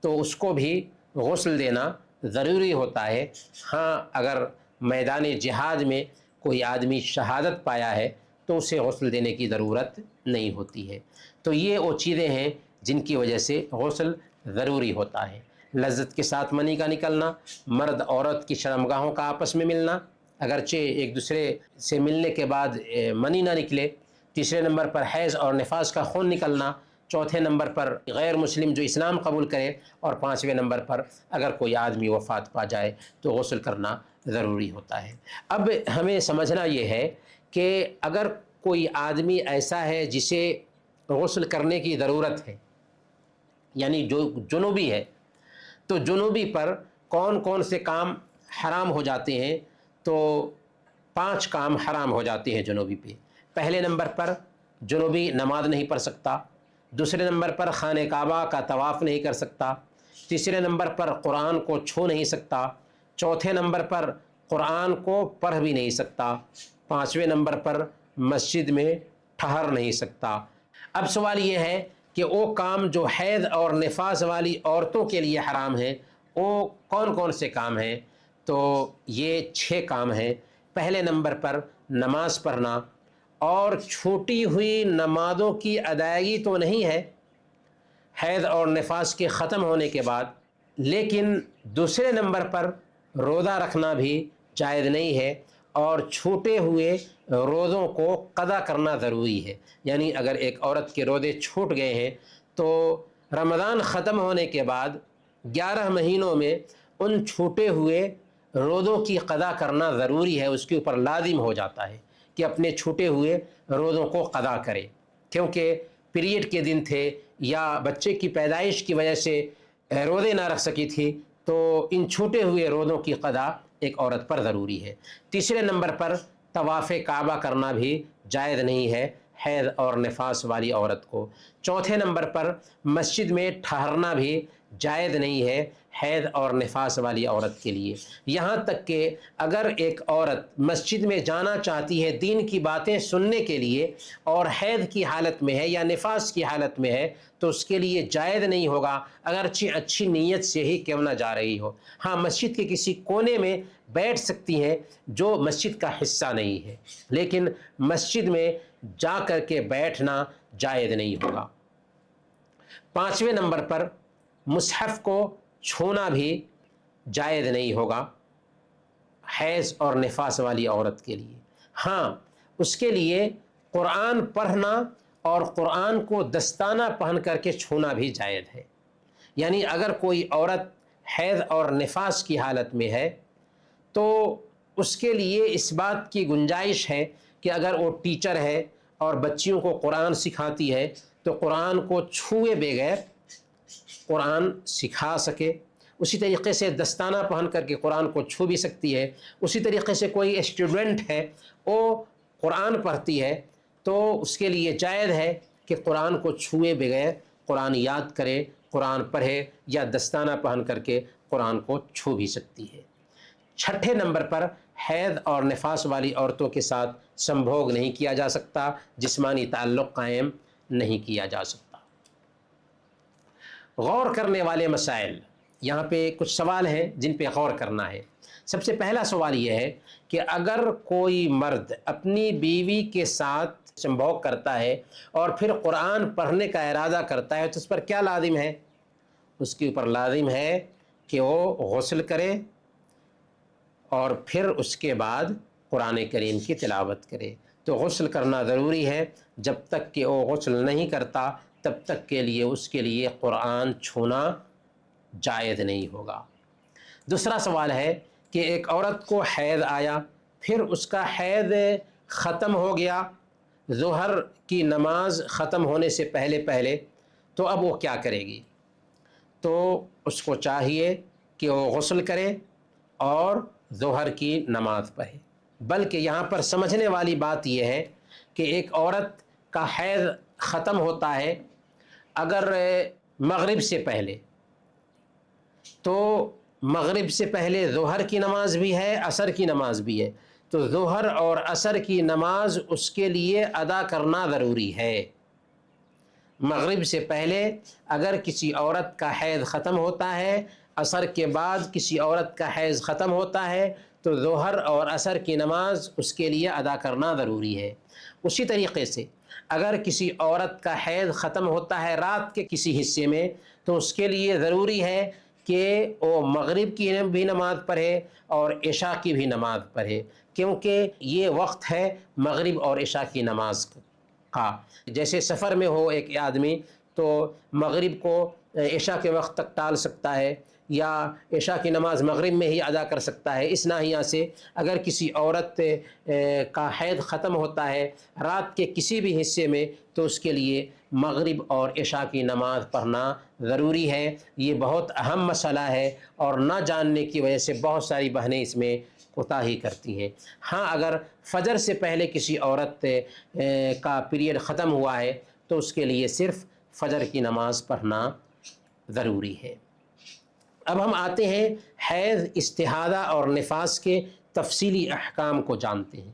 تو اس کو بھی غسل دینا ضروری ہوتا ہے۔ ہاں، اگر میدان جہاد میں کوئی آدمی شہادت پایا ہے تو اسے غسل دینے کی ضرورت نہیں ہوتی ہے۔ تو یہ وہ چیزیں ہیں جن کی وجہ سے غسل ضروری ہوتا ہے۔ لذت کے ساتھ منی کا نکلنا، مرد عورت کی شرمگاہوں کا آپس میں ملنا، اگرچہ ایک دوسرے سے ملنے کے بعد منی نہ نکلے۔ تیسرے نمبر پر حیض اور نفاس کا خون نکلنا۔ چوتھے نمبر پر غیر مسلم جو اسلام قبول کرے، اور پانچویں نمبر پر اگر کوئی آدمی وفات پا جائے تو غسل کرنا ضروری ہوتا ہے۔ اب ہمیں سمجھنا یہ ہے کہ اگر کوئی آدمی ایسا ہے جسے غسل کرنے کی ضرورت ہے، یعنی جو جنوبی ہے، تو جنوبی پر کون کون سے کام حرام ہو جاتے ہیں؟ تو 5 کام حرام ہو جاتے ہیں جنوبی پہ۔ پہلے نمبر پر جنوبی نماز نہیں پڑھ سکتا۔ دوسرے نمبر پر خانہ کعبہ کا طواف نہیں کر سکتا۔ تیسرے نمبر پر قرآن کو چھو نہیں سکتا۔ چوتھے نمبر پر قرآن کو پڑھ بھی نہیں سکتا۔ پانچویں نمبر پر مسجد میں ٹھہر نہیں سکتا۔ اب سوال یہ ہے کہ وہ کام جو حیض اور نفاس والی عورتوں کے لیے حرام ہیں، وہ کون کون سے کام ہیں؟ تو یہ 6 کام ہیں۔ پہلے نمبر پر نماز پڑھنا، اور چھوٹی ہوئی نمازوں کی ادائیگی تو نہیں ہے حیض اور نفاس کے ختم ہونے کے بعد، لیکن دوسرے نمبر پر روزہ رکھنا بھی جائز نہیں ہے، اور چھوٹے ہوئے روزوں کو قضا کرنا ضروری ہے۔ یعنی اگر ایک عورت کے روزے چھوٹ گئے ہیں تو رمضان ختم ہونے کے بعد 11 مہینوں میں ان چھوٹے ہوئے روزوں کی قضا کرنا ضروری ہے، اس کے اوپر لازم ہو جاتا ہے کہ اپنے چھوٹے ہوئے روزوں کو قضا کرے، کیونکہ پیریڈ کے دن تھے یا بچے کی پیدائش کی وجہ سے روزے نہ رکھ سکی تھی، تو ان چھوٹے ہوئے روزوں کی قضا ایک عورت پر ضروری ہے۔ تیسرے نمبر پر طواف کعبہ کرنا بھی جائز نہیں ہے حیض اور نفاس والی عورت کو۔ چوتھے نمبر پر مسجد میں ٹھہرنا بھی جائز نہیں ہے حیض اور نفاس والی عورت کے لیے، یہاں تک کہ اگر ایک عورت مسجد میں جانا چاہتی ہے دین کی باتیں سننے کے لیے اور حیض کی حالت میں ہے یا نفاس کی حالت میں ہے تو اس کے لیے جائز نہیں ہوگا، اگرچہ اچھی نیت سے ہی کیوں نہ جا رہی ہو۔ ہاں، مسجد کے کسی کونے میں بیٹھ سکتی ہیں جو مسجد کا حصہ نہیں ہے، لیکن مسجد میں جا کر کے بیٹھنا جائز نہیں ہوگا۔ پانچویں نمبر پر مصحف کو چھونا بھی جائز نہیں ہوگا حیض اور نفاس والی عورت کے لیے۔ ہاں، اس کے لیے قرآن پڑھنا اور قرآن کو دستانہ پہن کر کے چھونا بھی جائز ہے، یعنی اگر کوئی عورت حیض اور نفاس کی حالت میں ہے تو اس کے لیے اس بات کی گنجائش ہے کہ اگر وہ ٹیچر ہے اور بچیوں کو قرآن سکھاتی ہے تو قرآن کو چھوئے بغیر قرآن سکھا سکے۔ اسی طریقے سے دستانہ پہن کر کے قرآن کو چھو بھی سکتی ہے۔ اسی طریقے سے کوئی اسٹوڈنٹ ہے وہ قرآن پڑھتی ہے تو اس کے لیے جائز ہے کہ قرآن کو چھوئے بغیر قرآن یاد کرے، قرآن پڑھے یا دستانہ پہن کر کے قرآن کو چھو بھی سکتی ہے۔ چھٹے نمبر پر حیض اور نفاس والی عورتوں کے ساتھ سمبھوگ نہیں کیا جا سکتا، جسمانی تعلق قائم نہیں کیا جا سکتا۔ غور کرنے والے مسائل، یہاں پہ کچھ سوال ہیں جن پہ غور کرنا ہے۔ سب سے پہلا سوال یہ ہے کہ اگر کوئی مرد اپنی بیوی کے ساتھ سمبھوگ کرتا ہے اور پھر قرآن پڑھنے کا ارادہ کرتا ہے تو اس پر کیا لازم ہے؟ اس کے اوپر لازم ہے کہ وہ غسل کرے اور پھر اس کے بعد قرآن کریم کی تلاوت کرے۔ تو غسل کرنا ضروری ہے، جب تک کہ وہ غسل نہیں کرتا تب تک کے لیے اس کے لیے قرآن چھونا جائز نہیں ہوگا۔ دوسرا سوال ہے کہ ایک عورت کو حیض آیا، پھر اس کا حیض ختم ہو گیا ظہر کی نماز ختم ہونے سے پہلے تو اب وہ کیا کرے گی؟ تو اس کو چاہیے کہ وہ غسل کرے اور ظہر کی نماز پڑھے۔ بلکہ یہاں پر سمجھنے والی بات یہ ہے کہ ایک عورت کا حیض ختم ہوتا ہے اگر مغرب سے پہلے، تو مغرب سے پہلے ظہر کی نماز بھی ہے، عصر کی نماز بھی ہے، تو ظہر اور عصر کی نماز اس کے لیے ادا کرنا ضروری ہے۔ مغرب سے پہلے اگر کسی عورت کا حیض ختم ہوتا ہے، عصر کے بعد کسی عورت کا حیض ختم ہوتا ہے تو ظہر اور عصر کی نماز اس کے لیے ادا کرنا ضروری ہے۔ اسی طریقے سے اگر کسی عورت کا حیض ختم ہوتا ہے رات کے کسی حصے میں تو اس کے لیے ضروری ہے کہ وہ مغرب کی بھی نماز پڑھے اور عشاء کی بھی نماز پڑھے، کیونکہ یہ وقت ہے مغرب اور عشاء کی نماز کا۔ جیسے سفر میں ہو ایک آدمی تو مغرب کو عشاء کے وقت تک ٹال سکتا ہے یا عشاء کی نماز مغرب میں ہی ادا کر سکتا ہے۔ اس ناحیہ سے اگر کسی عورت کا حیض ختم ہوتا ہے رات کے کسی بھی حصے میں تو اس کے لیے مغرب اور عشاء کی نماز پڑھنا ضروری ہے۔ یہ بہت اہم مسئلہ ہے اور نہ جاننے کی وجہ سے بہت ساری بہنیں اس میں کوتاہی کرتی ہیں۔ ہاں، اگر فجر سے پہلے کسی عورت کا پیریڈ ختم ہوا ہے تو اس کے لیے صرف فجر کی نماز پڑھنا ضروری ہے۔ اب ہم آتے ہیں حیض، استحاضہ اور نفاس کے تفصیلی احکام کو جانتے ہیں۔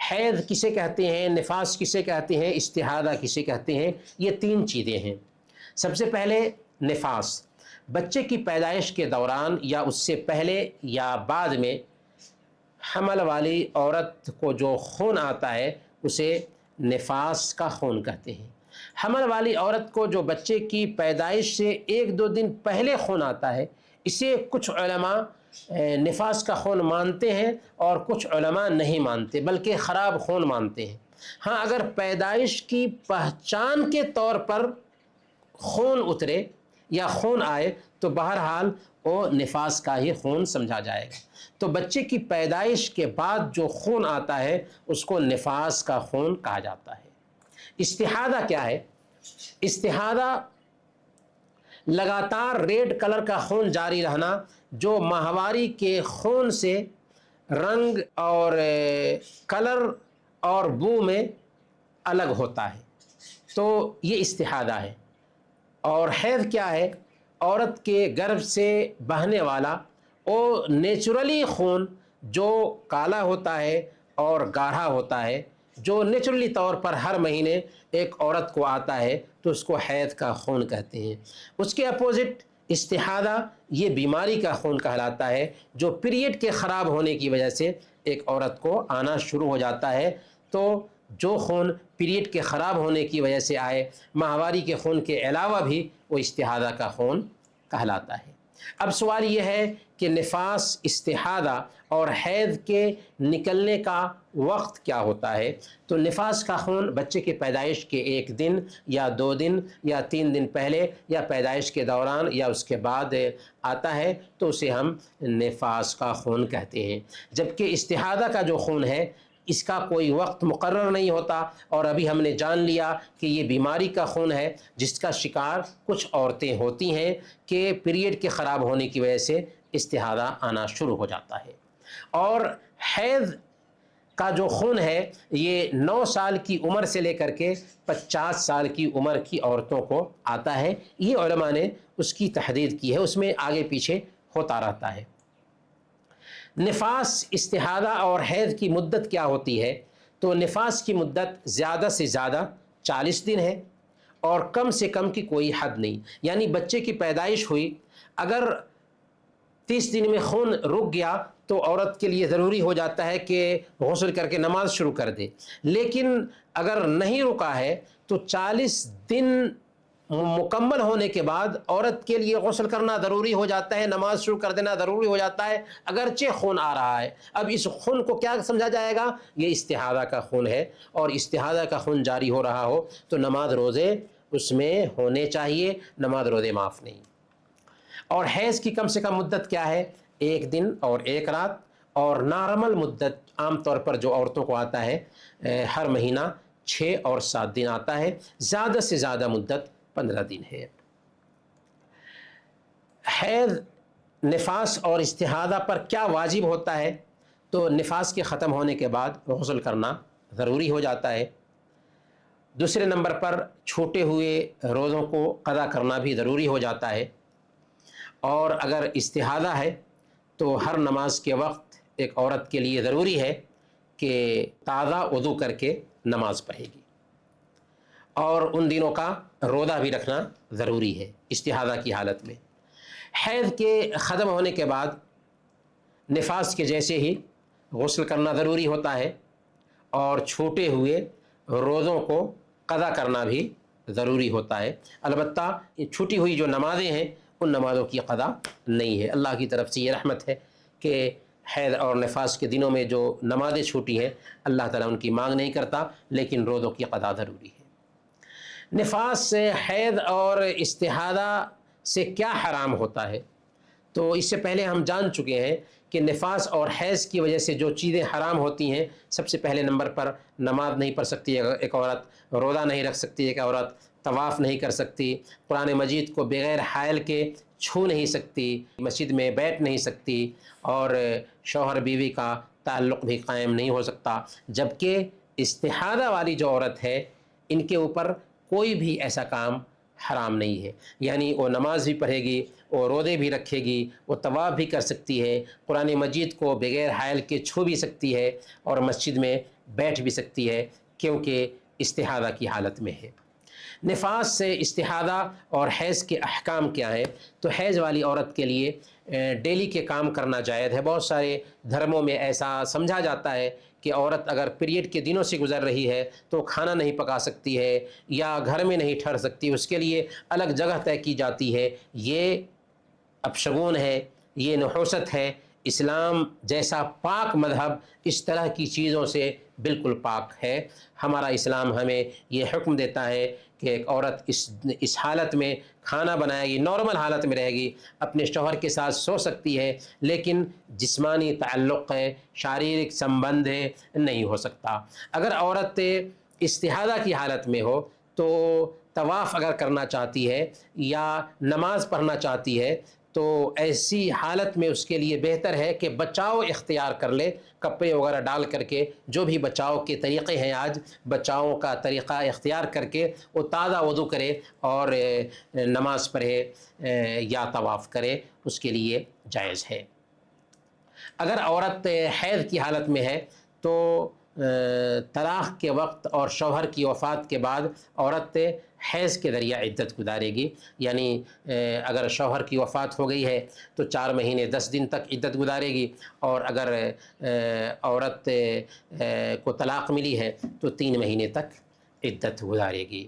حیض کسے کہتے ہیں، نفاس کسے کہتے ہیں، استحاضہ کسے کہتے ہیں، یہ تین چیزیں ہیں۔ سب سے پہلے نفاس، بچے کی پیدائش کے دوران یا اس سے پہلے یا بعد میں حمل والی عورت کو جو خون آتا ہے اسے نفاس کا خون کہتے ہیں۔ حمل والی عورت کو جو بچے کی پیدائش سے ایک دو دن پہلے خون آتا ہے اسے کچھ علماء نفاس کا خون مانتے ہیں اور کچھ علماء نہیں مانتے بلکہ خراب خون مانتے ہیں۔ ہاں، اگر پیدائش کی پہچان کے طور پر خون اترے یا خون آئے تو بہرحال وہ نفاس کا ہی خون سمجھا جائے گا۔ تو بچے کی پیدائش کے بعد جو خون آتا ہے اس کو نفاس کا خون کہا جاتا ہے۔ استحاضہ کیا ہے؟ استحاضہ لگاتار ریڈ کلر کا خون جاری رہنا جو ماہواری کے خون سے رنگ اور کلر اور بو میں الگ ہوتا ہے، تو یہ استحاضہ ہے۔ اور حیض کیا ہے؟ عورت کے گربھ سے بہنے والا وہ نیچرلی خون جو کالا ہوتا ہے اور گاڑھا ہوتا ہے، جو نیچرلی طور پر ہر مہینے ایک عورت کو آتا ہے تو اس کو حیض کا خون کہتے ہیں۔ اس کے اپوزٹ استحاضہ یہ بیماری کا خون کہلاتا ہے جو پیریڈ کے خراب ہونے کی وجہ سے ایک عورت کو آنا شروع ہو جاتا ہے۔ تو جو خون پیریڈ کے خراب ہونے کی وجہ سے آئے، ماہواری کے خون کے علاوہ بھی، وہ استحاضہ کا خون کہلاتا ہے۔ اب سوال یہ ہے کہ نفاس، استحاضہ اور حیض کے نکلنے کا وقت کیا ہوتا ہے؟ تو نفاس کا خون بچے کی پیدائش کے 1 دن یا 2 دن یا 3 دن پہلے یا پیدائش کے دوران یا اس کے بعد آتا ہے تو اسے ہم نفاس کا خون کہتے ہیں۔ جبکہ استحاضہ کا جو خون ہے اس کا کوئی وقت مقرر نہیں ہوتا، اور ابھی ہم نے جان لیا کہ یہ بیماری کا خون ہے جس کا شکار کچھ عورتیں ہوتی ہیں کہ پیریڈ کے خراب ہونے کی وجہ سے استحاضہ آنا شروع ہو جاتا ہے۔ اور حیض کا جو خون ہے یہ 9 سال کی عمر سے لے کر کے 50 سال کی عمر کی عورتوں کو آتا ہے۔ یہ علماء نے اس کی تحدید کی ہے، اس میں آگے پیچھے ہوتا رہتا ہے۔ نفاس، استحاضہ اور حیض کی مدت کیا ہوتی ہے؟ تو نفاس کی مدت زیادہ سے زیادہ 40 دن ہے اور کم سے کم کی کوئی حد نہیں۔ یعنی بچے کی پیدائش ہوئی، اگر 30 دن میں خون رک گیا تو عورت کے لیے ضروری ہو جاتا ہے کہ غسل کر کے نماز شروع کر دے، لیکن اگر نہیں رکا ہے تو 40 دن مکمل ہونے کے بعد عورت کے لیے غسل کرنا ضروری ہو جاتا ہے، نماز شروع کر دینا ضروری ہو جاتا ہے، اگرچہ خون آ رہا ہے۔ اب اس خون کو کیا سمجھا جائے گا؟ یہ استحاضہ کا خون ہے، اور استحاضہ کا خون جاری ہو رہا ہو تو نماز روزے اس میں ہونے چاہیے، نماز روزے معاف نہیں۔ اور حیض کی کم سے کم مدت کیا ہے؟ 1 دن اور 1 رات، اور نارمل مدت عام طور پر جو عورتوں کو آتا ہے ہر مہینہ 6 اور 7 دن آتا ہے، زیادہ سے زیادہ مدت 15 دن ہے۔ حیض، نفاس اور استحاضہ پر کیا واجب ہوتا ہے؟ تو نفاس کے ختم ہونے کے بعد غسل کرنا ضروری ہو جاتا ہے۔ دوسرے نمبر پر چھوٹے ہوئے روزوں کو قضا کرنا بھی ضروری ہو جاتا ہے۔ اور اگر استحاضہ ہے تو ہر نماز کے وقت ایک عورت کے لیے ضروری ہے کہ تازہ وضو کر کے نماز پڑھے گی، اور ان دنوں کا روزہ بھی رکھنا ضروری ہے استحاضہ کی حالت میں۔ حیض کے ختم ہونے کے بعد نفاس کے جیسے ہی غسل کرنا ضروری ہوتا ہے، اور چھوٹے ہوئے روزوں کو قضا کرنا بھی ضروری ہوتا ہے۔ البتہ چھوٹی ہوئی جو نمازیں ہیں ان نمازوں کی قضا نہیں ہے۔ اللہ کی طرف سے یہ رحمت ہے کہ حیض اور نفاس کے دنوں میں جو نمازیں چھوٹی ہیں اللہ تعالیٰ ان کی مانگ نہیں کرتا، لیکن روزوں کی قضا ضروری ہے۔ نفاس سے، حیض اور استحاضہ سے کیا حرام ہوتا ہے؟ تو اس سے پہلے ہم جان چکے ہیں کہ نفاس اور حیض کی وجہ سے جو چیزیں حرام ہوتی ہیں، سب سے پہلے نمبر پر نماز نہیں پڑھ سکتی ایک عورت، روزہ نہیں رکھ سکتی ایک عورت، طواف نہیں کر سکتی، قرآن مجید کو بغیر حائل کے چھو نہیں سکتی، مسجد میں بیٹھ نہیں سکتی، اور شوہر بیوی کا تعلق بھی قائم نہیں ہو سکتا۔ جبکہ استحاضہ والی جو عورت ہے ان کے اوپر کوئی بھی ایسا کام حرام نہیں ہے، یعنی وہ نماز بھی پڑھے گی، وہ روزے بھی رکھے گی، وہ طواف بھی کر سکتی ہے، قرآن مجید کو بغیر حائل کے چھو بھی سکتی ہے، اور مسجد میں بیٹھ بھی سکتی ہے، کیونکہ استحاضہ کی حالت میں ہے۔ نفاس سے، استحاضہ اور حیض کے احکام کیا ہیں؟ تو حیض والی عورت کے لیے ڈیلی کے کام کرنا جائز ہے۔ بہت سارے دھرموں میں ایسا سمجھا جاتا ہے کہ عورت اگر پیریڈ کے دنوں سے گزر رہی ہے تو کھانا نہیں پکا سکتی ہے یا گھر میں نہیں ٹھہر سکتی، اس کے لیے الگ جگہ طے کی جاتی ہے۔ یہ اپشگون ہے، یہ نحوست ہے، اسلام جیسا پاک مذہب اس طرح کی چیزوں سے بالکل پاک ہے۔ ہمارا اسلام ہمیں یہ حکم دیتا ہے کہ ایک عورت اس حالت میں کھانا بنائے گی، نارمل حالت میں رہے گی، اپنے شوہر کے ساتھ سو سکتی ہے، لیکن جسمانی تعلق ہے، شاریرک سمبند ہے، نہیں ہو سکتا۔ اگر عورت استحاضہ کی حالت میں ہو تو طواف اگر کرنا چاہتی ہے یا نماز پڑھنا چاہتی ہے تو ایسی حالت میں اس کے لیے بہتر ہے کہ بچاؤ اختیار کر لے، کپڑے وغیرہ ڈال کر کے، جو بھی بچاؤ کے طریقے ہیں آج، بچاؤ کا طریقہ اختیار کر کے وہ تازہ وضو کرے اور نماز پڑھے یا طواف کرے، اس کے لیے جائز ہے۔ اگر عورت حیض کی حالت میں ہے تو طلاق کے وقت اور شوہر کی وفات کے بعد عورت حیض کے ذریعہ عدت گزارے گی، یعنی اگر شوہر کی وفات ہو گئی ہے تو 4 مہینے 10 دن تک عدت گزارے گی، اور اگر عورت کو طلاق ملی ہے تو 3 مہینے تک عدت گزارے گی۔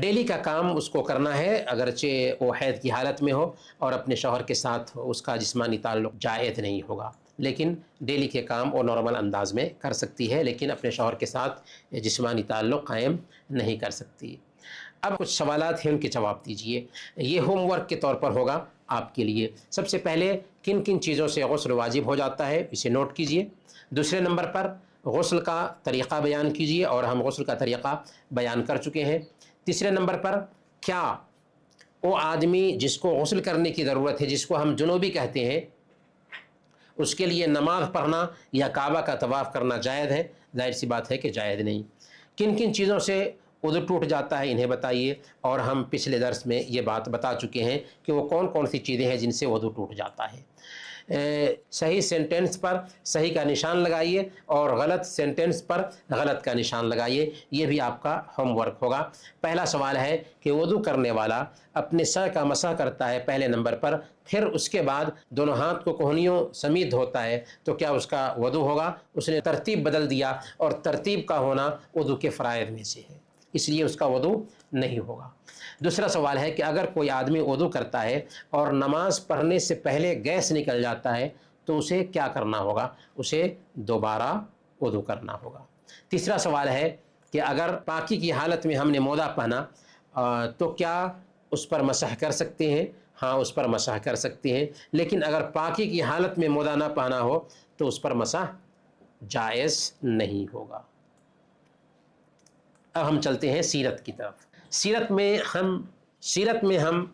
ڈیلی کا کام اس کو کرنا ہے، اگرچہ وہ حیض کی حالت میں ہو اور اپنے شوہر کے ساتھ اس کا جسمانی تعلق جائز نہیں ہوگا، لیکن ڈیلی کے کام وہ نارمل انداز میں کر سکتی ہے، لیکن اپنے شوہر کے ساتھ جسمانی تعلق قائم نہیں کر سکتی۔ اب کچھ سوالات ہیں، ان کے جواب دیجئے۔ یہ ہوم ورک کے طور پر ہوگا آپ کے لیے۔ سب سے پہلے کن کن چیزوں سے غسل واجب ہو جاتا ہے، اسے نوٹ کیجئے۔ دوسرے نمبر پر غسل کا طریقہ بیان کیجئے، اور ہم غسل کا طریقہ بیان کر چکے ہیں۔ تیسرے نمبر پر کیا وہ آدمی جس کو غسل کرنے کی ضرورت ہے، جس کو ہم جنوبی کہتے ہیں، اس کے لیے نماز پڑھنا یا کعبہ کا طواف کرنا جائز ہے؟ ظاہر سی بات ہے کہ جائز نہیں۔ کن کن چیزوں سے وضو ٹوٹ جاتا ہے، انہیں بتائیے، اور ہم پچھلے درس میں یہ بات بتا چکے ہیں کہ وہ کون کون سی چیزیں ہیں جن سے وضو ٹوٹ جاتا ہے۔ صحیح سینٹنس پر صحیح کا نشان لگائیے اور غلط سینٹنس پر غلط کا نشان لگائیے، یہ بھی آپ کا ہوم ورک ہوگا۔ پہلا سوال ہے کہ وضو کرنے والا اپنے سر کا مسح کرتا ہے پہلے نمبر پر، پھر اس کے بعد دونوں ہاتھ کو کوہنیوں سمیت دھوتا ہے، تو کیا اس کا وضو ہوگا؟ اس نے ترتیب بدل دیا، اور ترتیب کا ہونا وضو کے فرائض میں سے ہے، اس لیے اس کا وضو نہیں ہوگا۔ دوسرا سوال ہے کہ اگر کوئی آدمی وضو کرتا ہے اور نماز پڑھنے سے پہلے گیس نکل جاتا ہے تو اسے کیا کرنا ہوگا؟ اسے دوبارہ وضو کرنا ہوگا۔ تیسرا سوال ہے کہ اگر پاکی کی حالت میں ہم نے موزہ پہنا تو کیا اس پر مسح کر سکتے ہیں؟ ہاں، اس پر مسح کر سکتے ہیں، لیکن اگر پاکی کی حالت میں موزہ نہ پہنا ہو تو اس پر مسح جائز نہیں ہوگا۔ اب ہم چلتے ہیں سیرت کی طرف۔ سیرت میں ہم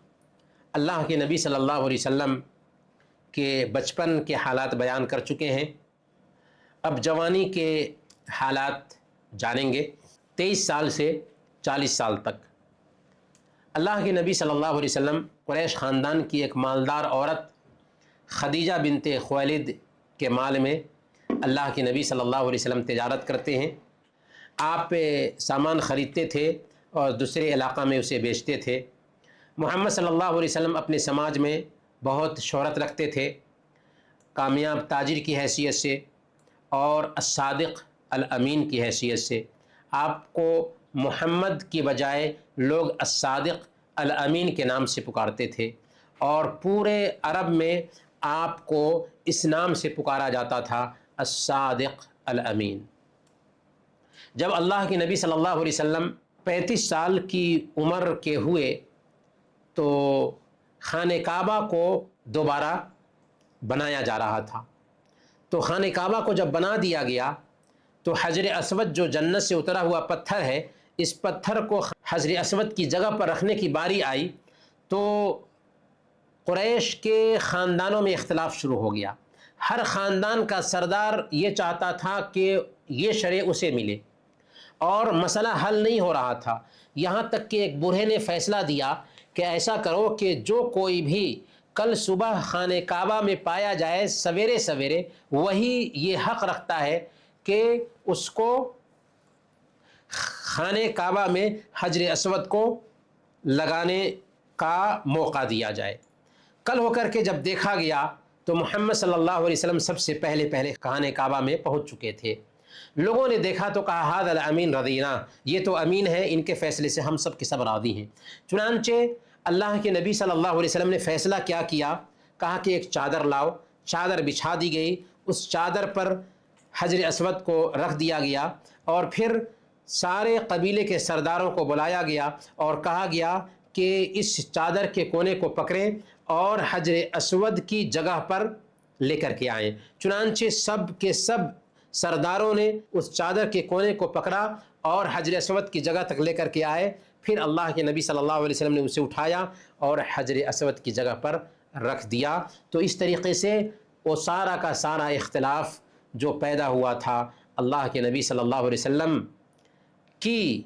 اللہ کے نبی صلی اللہ علیہ وسلم کے بچپن کے حالات بیان کر چکے ہیں۔ اب جوانی کے حالات جانیں گے۔ 23 سال سے 40 سال تک اللہ کے نبی صلی اللہ علیہ وسلم قریش خاندان کی ایک مالدار عورت خدیجہ بنت خویلد کے مال میں اللہ کے نبی صلی اللہ علیہ وسلم تجارت کرتے ہیں۔ آپ سامان خریدتے تھے اور دوسرے علاقہ میں اسے بیچتے تھے۔ محمد صلی اللہ علیہ وسلم اپنے سماج میں بہت شہرت رکھتے تھے، کامیاب تاجر کی حیثیت سے اور الصادق الامین کی حیثیت سے۔ آپ کو محمد کی بجائے لوگ الصادق الامین کے نام سے پکارتے تھے، اور پورے عرب میں آپ کو اس نام سے پکارا جاتا تھا، الصادق الامین۔ جب اللہ کے نبی صلی اللہ علیہ وسلم 35 سال کی عمر کے ہوئے تو خانہ کعبہ کو دوبارہ بنایا جا رہا تھا۔ تو خانہ کعبہ کو جب بنا دیا گیا تو حجر اسود جو جنت سے اترا ہوا پتھر ہے، اس پتھر کو حجر اسود کی جگہ پر رکھنے کی باری آئی تو قریش کے خاندانوں میں اختلاف شروع ہو گیا۔ ہر خاندان کا سردار یہ چاہتا تھا کہ یہ شرع اسے ملے، اور مسئلہ حل نہیں ہو رہا تھا، یہاں تک کہ ایک بوڑھے نے فیصلہ دیا کہ ایسا کرو کہ جو کوئی بھی کل صبح خانہ کعبہ میں پایا جائے سویرے سویرے، وہی یہ حق رکھتا ہے کہ اس کو خانہ کعبہ میں حجر اسود کو لگانے کا موقع دیا جائے۔ کل ہو کر کے جب دیکھا گیا تو محمد صلی اللہ علیہ وسلم سب سے پہلے خانہ کعبہ میں پہنچ چکے تھے۔ لوگوں نے دیکھا تو کہا ھذا الامین رضینا، یہ تو امین ہے، ان کے فیصلے سے ہم سب کے سب راضی ہیں۔ چنانچہ اللہ کے نبی صلی اللہ علیہ وسلم نے فیصلہ کیا کہا کہ ایک چادر لاؤ، چادر بچھا دی گئی، اس چادر پر حجر اسود کو رکھ دیا گیا، اور پھر سارے قبیلے کے سرداروں کو بلایا گیا اور کہا گیا کہ اس چادر کے کونے کو پکڑیں اور حجر اسود کی جگہ پر لے کر کے آئیں۔ چنانچہ سب کے سب سرداروں نے اس چادر کے کونے کو پکڑا اور حجر اسود کی جگہ تک لے کر کے آئے۔ پھر اللہ کے نبی صلی اللہ علیہ وسلم نے اسے اٹھایا اور حجر اسود کی جگہ پر رکھ دیا۔ تو اس طریقے سے وہ سارا کا سارا اختلاف جو پیدا ہوا تھا، اللہ کے نبی صلی اللہ علیہ وسلم کی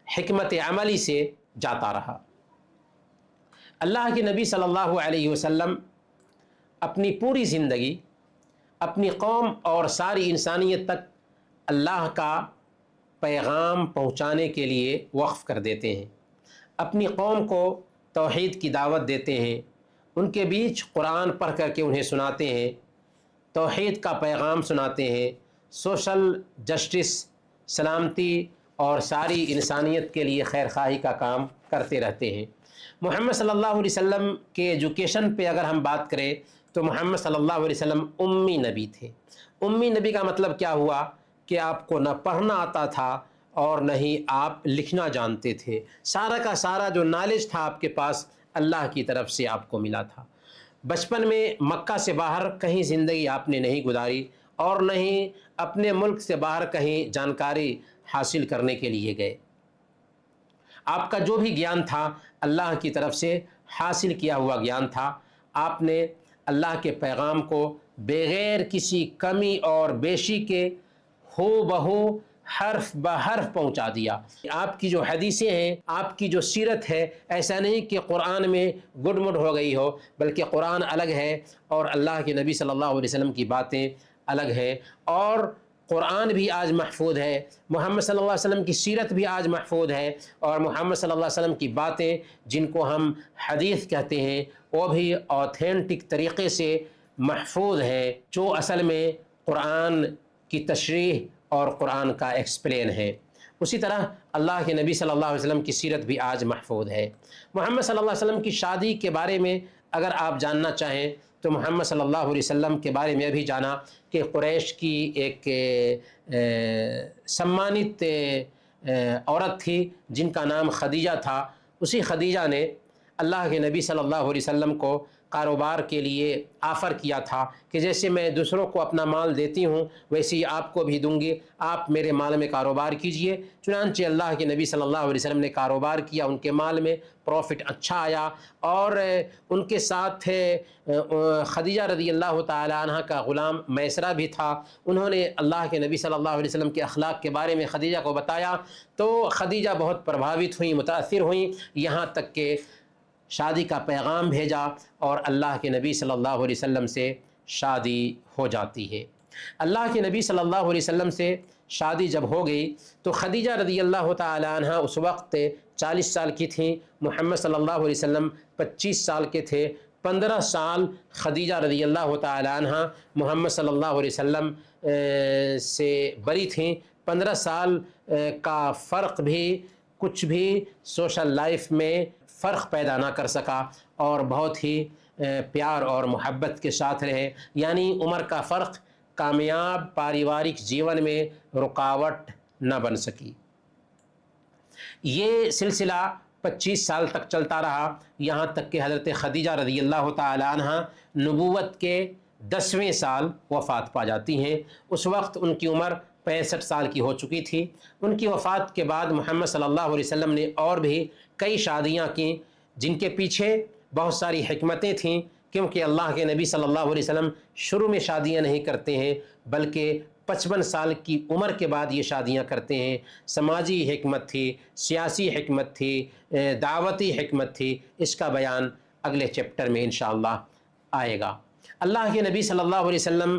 حکمت عملی سے جاتا رہا۔ اللہ کے نبی صلی اللہ علیہ وسلم اپنی پوری زندگی اپنی قوم اور ساری انسانیت تک اللہ کا پیغام پہنچانے کے لیے وقف کر دیتے ہیں، اپنی قوم کو توحید کی دعوت دیتے ہیں، ان کے بیچ قرآن پڑھ کر کے انہیں سناتے ہیں، توحید کا پیغام سناتے ہیں، سوشل جسٹس، سلامتی اور ساری انسانیت کے لیے خیر خواہی کا کام کرتے رہتے ہیں۔ محمد صلی اللہ علیہ وسلم کے ایجوکیشن پہ اگر ہم بات کریں تو محمد صلی اللہ علیہ وسلم امی نبی تھے۔ امی نبی کا مطلب کیا ہوا کہ آپ کو نہ پڑھنا آتا تھا اور نہ ہی آپ لکھنا جانتے تھے، سارا کا سارا جو نالج تھا آپ کے پاس اللہ کی طرف سے آپ کو ملا تھا۔ بچپن میں مکہ سے باہر کہیں زندگی آپ نے نہیں گزاری اور نہ ہی اپنے ملک سے باہر کہیں جانکاری حاصل کرنے کے لیے گئے۔ آپ کا جو بھی گیان تھا اللہ کی طرف سے حاصل کیا ہوا گیان تھا۔ آپ نے اللہ کے پیغام کو بغیر کسی کمی اور بیشی کے ہو بہو حرف بحرف پہنچا دیا۔ آپ کی جو حدیثیں ہیں، آپ کی جو سیرت ہے، ایسا نہیں کہ قرآن میں گڈ مڈ ہو گئی ہو، بلکہ قرآن الگ ہے اور اللہ کے نبی صلی اللہ علیہ وسلم کی باتیں الگ ہیں، اور قرآن بھی آج محفوظ ہے، محمد صلی اللہ علیہ وسلم کی سیرت بھی آج محفوظ ہے، اور محمد صلی اللہ علیہ وسلم کی باتیں جن کو ہم حدیث کہتے ہیں وہ بھی اوتھینٹک طریقے سے محفوظ ہے، جو اصل میں قرآن کی تشریح اور قرآن کا ایکسپلین ہے۔ اسی طرح اللہ کے نبی صلی اللہ علیہ وسلم کی سیرت بھی آج محفوظ ہے۔ محمد صلی اللہ علیہ وسلم کی شادی کے بارے میں اگر آپ جاننا چاہیں تو محمد صلی اللہ علیہ وسلم کے بارے میں بھی جانا کہ قریش کی ایک سمانت عورت تھی جن کا نام خدیجہ تھا۔ اسی خدیجہ نے اللہ کے نبی صلی اللہ علیہ وسلم کو کاروبار کے لیے آفر کیا تھا کہ جیسے میں دوسروں کو اپنا مال دیتی ہوں ویسے ہی آپ کو بھی دوں گی، آپ میرے مال میں کاروبار کیجئے۔ چنانچہ اللہ کے نبی صلی اللہ علیہ وسلم نے کاروبار کیا، ان کے مال میں پروفٹ اچھا آیا، اور ان کے ساتھ خدیجہ رضی اللہ تعالی عنہ کا غلام میسرہ بھی تھا۔ انہوں نے اللہ کے نبی صلی اللہ علیہ وسلم کے اخلاق کے بارے میں خدیجہ کو بتایا تو خدیجہ بہت پربھاوت ہوئیں، متاثر ہوئیں، یہاں تک کہ شادی کا پیغام بھیجا اور اللہ کے نبی صلی اللہ علیہ وسلم سے شادی ہو جاتی ہے۔ اللہ کے نبی صلی اللہ علیہ وسلم سے شادی جب ہو گئی تو خدیجہ رضی اللہ تعالی عنہ اس وقت 40 سال کی تھیں، محمد صلی اللہ علیہ وسلم 25 سال کے تھے۔ 15 سال خدیجہ رضی اللہ تعالی عنہ محمد صلی اللہ علیہ وسلم سے بری تھیں۔ 15 سال کا فرق بھی کچھ بھی سوشل لائف میں فرق پیدا نہ کر سکا اور بہت ہی پیار اور محبت کے ساتھ رہے، یعنی عمر کا فرق کامیاب پاریوارک جیون میں رکاوٹ نہ بن سکی۔ یہ سلسلہ 25 سال تک چلتا رہا، یہاں تک کہ حضرت خدیجہ رضی اللہ تعالی عنہ نبوت کے 10ویں سال وفات پا جاتی ہیں۔ اس وقت ان کی عمر 65 سال کی ہو چکی تھی۔ ان کی وفات کے بعد محمد صلی اللہ علیہ وسلم نے اور بھی کئی شادیاں کیں جن کے پیچھے بہت ساری حکمتیں تھیں، کیونکہ اللہ کے نبی صلی اللہ علیہ وسلم شروع میں شادیاں نہیں کرتے ہیں بلکہ 55 سال کی عمر کے بعد یہ شادیاں کرتے ہیں۔ سماجی حکمت تھی، سیاسی حکمت تھی، دعوتی حکمت تھی، اس کا بیان اگلے چیپٹر میں انشاءاللہ آئے گا۔ اللہ کے نبی صلی اللہ علیہ وسلم